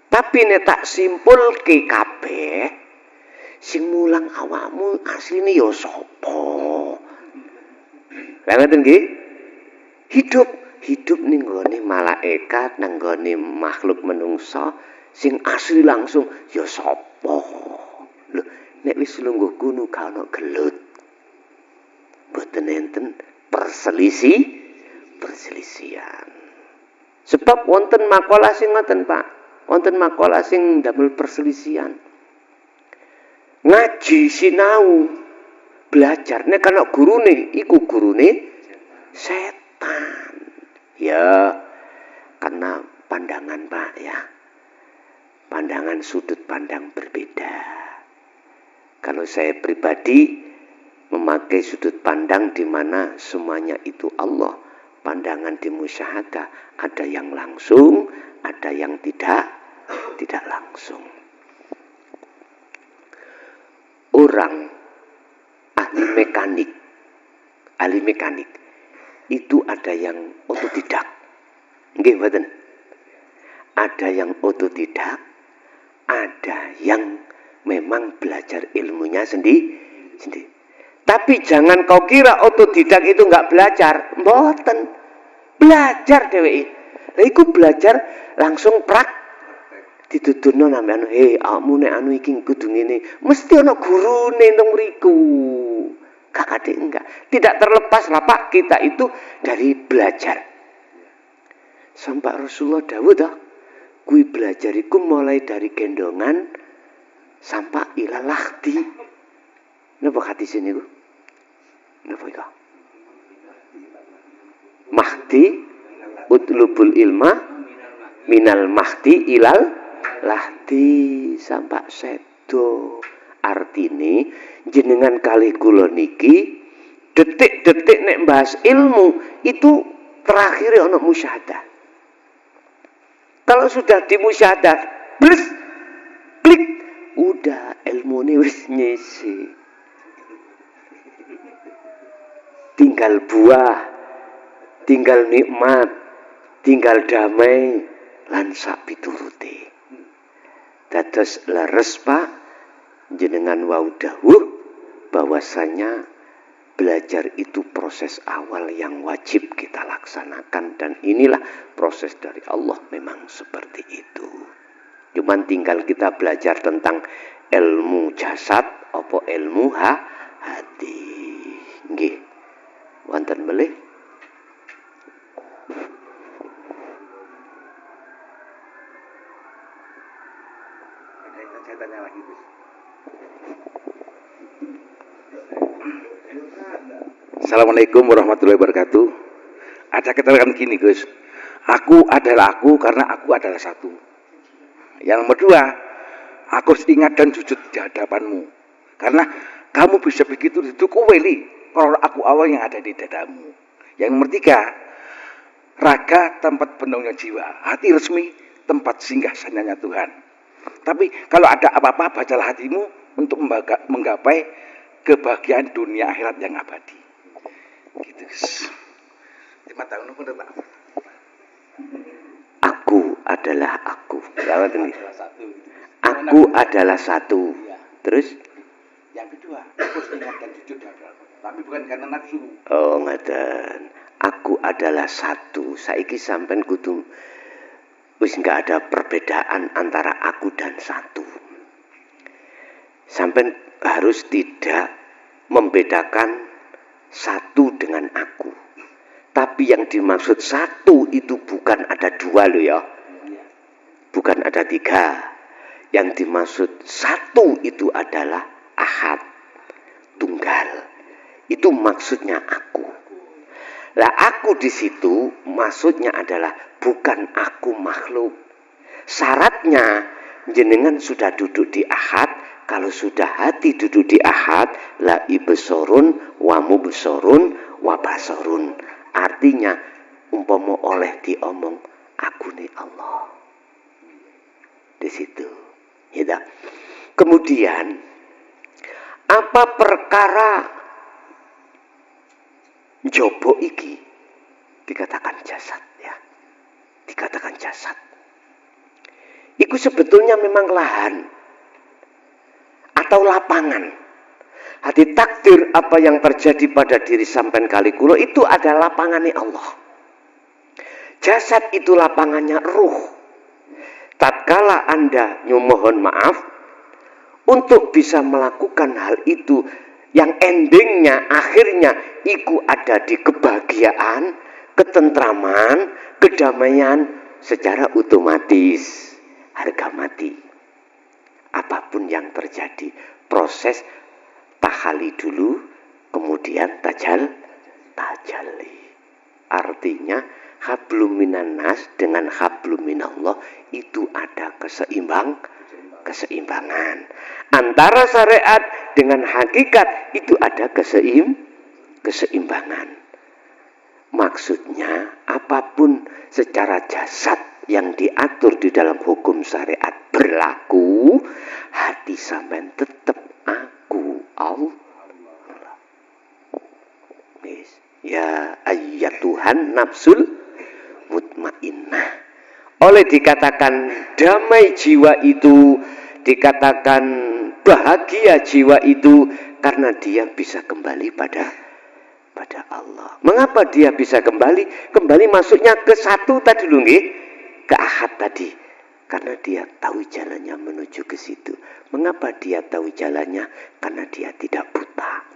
Tapi nek tak simpul ke kabeh, sing mulang awakmu asline ya sapa? Lah ngoten nggih? Hidup ning gone malaikat, nang gone makhluk menungsa, sing asli langsung ya sapa? Lho, nek wis lungguh kuno gak ono gelut. Mboten enten perselisihan. Sebab wonten makalah sing ngoten, Pak. Wonten makalah sing ndamel perselisihan. Ngaji sinau belajar nek ana gurune iku gurune setan. Ya, karena pandangan, Pak, ya. Pandangan sudut pandang berbeda. Kalau saya pribadi memakai sudut pandang di mana semuanya itu Allah. Pandangan di musyahadah ada yang langsung, ada yang tidak langsung. Orang ahli mekanik itu ada yang otodidak. Nggih mboten? Ada yang otodidak, ada yang memang belajar ilmunya sendiri. Tapi jangan kau kira otodidak itu enggak belajar. Mboten. Belajar dheweke. Lah iku belajar langsung dituturno sampean, awakmu nek anu iki kudu ngene. Mesti ana gurune nang mriku. Gak kate enggak. Tidak terlepas lah Pak, kita itu dari belajar. Sampai Rasulullah dawuh dah, kuwi belajar iku mulai dari gendongan sampai ila lahdi. Napa hadis ini ku? Napa iku? Mahdi utlubul ilma minal mahdi ilal lahdi sampai sedo. Artine jenengan kalih kula niki detik-detik nek bahas ilmu itu terakhir ana musyahadah. Kalau sudah dimusyahadah, klik, udah ilmune wis nyisi. Tinggal buah, tinggal nikmat, tinggal damai, lan sak piturute. Dados leres Pak, jenengan wau dawuh bahwasanya belajar itu proses awal yang wajib kita laksanakan dan inilah proses dari Allah memang seperti itu. Cuman tinggal kita belajar tentang ilmu jasad apa ilmu hati. Nggih. Wonten melih? Saya tanya lagi, Gus. Assalamualaikum warahmatullahi wabarakatuh. Ada keterangan gini, Gus. Aku adalah aku karena aku adalah satu. Yang nomor dua, aku ingat dan sujud di hadapanmu. Karena kamu bisa begitu itu kuweli. Kalau aku awal yang ada di dadamu. Yang nomor tiga, raga tempat penuhnya jiwa. Hati resmi tempat singgah sananya Tuhan. Tapi kalau ada apa-apa, bacalah hatimu untuk menggapai kebahagiaan dunia akhirat yang abadi. Gitu. 5 tahun aku udah tak. adalah aku. Aku adalah satu. Terus? Yang kedua, terus ingatkan jujur dalam. Tapi bukan karena nafsu. Oh, ngaten. Aku adalah satu. Saiki sampean kudu wis enggak ada perbedaan antara aku dan satu. Sampean harus tidak membedakan satu dengan aku. Tapi yang dimaksud satu itu bukan ada dua loh ya. Bukan ada tiga. Yang dimaksud satu itu adalah ahad, tunggal. Itu maksudnya aku. Lah aku di situ maksudnya adalah bukan aku makhluk. Syaratnya jenengan sudah duduk di ahad. Kalau sudah hati duduk di ahad, la ibsorun wa mubsorun wa basorun. Artinya umpama oleh diomong aku nih Allah. Di situ. Ya. Kemudian apa perkara jobo iki dikatakan jasad ya. Dikatakan jasad. Itu sebetulnya memang lahan atau lapangan. Hati takdir apa yang terjadi pada diri sampean kali kula itu adalah lapangannya Allah. Jasad itu lapangannya ruh. Tatkala Anda mohon maaf untuk bisa melakukan hal itu yang endingnya akhirnya itu ada di kebahagiaan, ketentraman, kedamaian secara otomatis harga mati. Apapun yang terjadi, proses tahali dulu, kemudian tajalli. Artinya hablum minan nas dengan hablum minallah itu ada keseimbangan. Antara syariat dengan hakikat itu ada keseimbangan. Maksudnya apapun secara jasad yang diatur di dalam hukum syariat berlaku, hati sampean tetap aku Allah. Ya ayyatuhan nafsul mutmainnah. Oleh dikatakan damai jiwa itu, dikatakan bahagia jiwa itu karena dia bisa kembali pada Allah. Mengapa dia bisa kembali? Kembali maksudnya ke satu tadi dulu nggih, ke ahad tadi. Karena dia tahu jalannya menuju ke situ. Mengapa dia tahu jalannya? Karena dia tidak buta.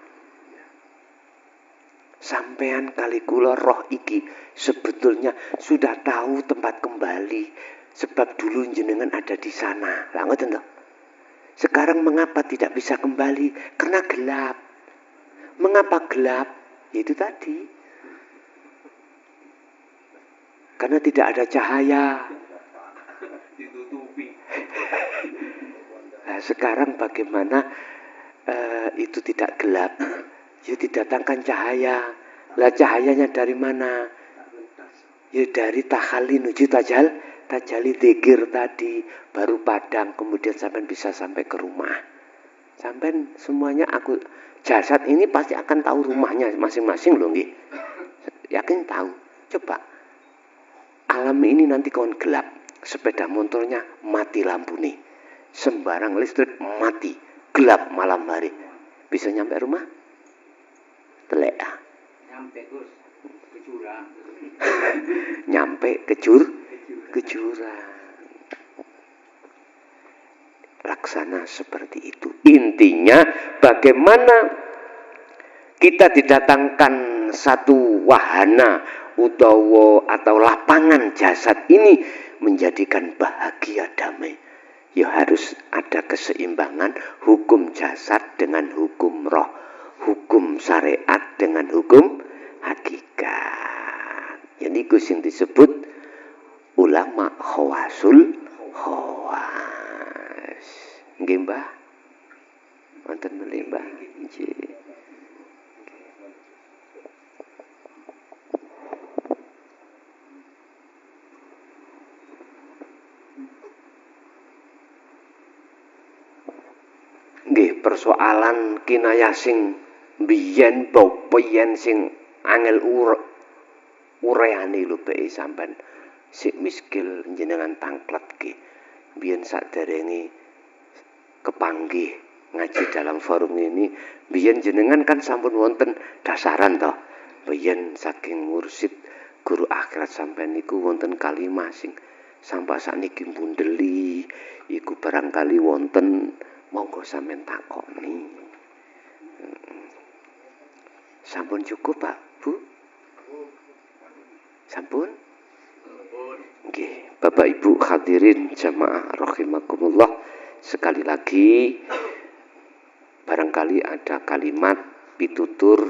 Sampean kali kula roh iki sebetulnya sudah tahu tempat kembali. Sebab dulu jenengan ada di sana. Lah ngoten toh. Sekarang mengapa tidak bisa kembali? Karena gelap. Mengapa gelap? Itu tadi. Karena tidak ada cahaya. Ditutupi. Nah, sekarang bagaimana itu tidak gelap? Ya didatangkan cahaya. Lah cahayanya dari mana? Ya dari tahali nuju tajalli dzikir tadi, baru padam, kemudian sampai bisa sampai ke rumah. Sampai semuanya aku jasad ini pasti akan tahu rumahnya masing-masing loh nggih. Yakin tahu. Coba alam ini nanti kawan gelap, sepeda motornya mati lampu nih, sembarang listrik mati, gelap malam hari, bisa nyampe rumah? Telek. Nyampe Gus ke jurang. Nyampe ke jurang. Laksana seperti itu. Intinya bagaimana kita didatangkan satu wahana atau lapangan jasad ini menjadikan bahagia damai. Ya harus ada keseimbangan hukum jasad dengan hukum roh, hukum syariat dengan hukum hakikat. Jadi itu yang disebut ulama khawasul khawas. Nggih Mbah? Wonten meli Mbah? Nggih. Nggih, persoalan kinayah sing biyen bopen sing angel ureane lho bae sampean sik miskil jenengan tangkletke. Biyen saderenge kepanggih ngaji dalam forum ini, biyen jenengan kan sampun wonten dasaran toh. Biyen saking mursid guru akhirat sampean niku wonten kalimah sing sampai sakniki mbundeli iku barangkali wonten, monggo sampean takoni. Sampun cukup Pak, Bu? Sampun? Nggih, Bapak Ibu hadirin jamaah rahimakumullah, sekali lagi barangkali ada kalimat pitutur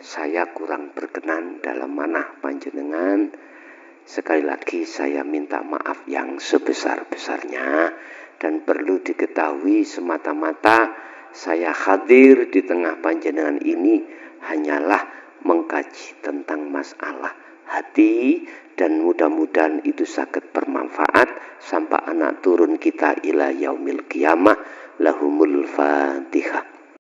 saya kurang berkenan dalam manah panjenengan. Sekali lagi saya minta maaf yang sebesar-besarnya, dan perlu diketahui semata-mata saya hadir di tengah panjenengan ini hanyalah mengkaji tentang masalah hati, dan mudah-mudahan itu sakit bermanfaat sampai anak turun kita ila yaumil qiyamah. Lahumul Fatihah.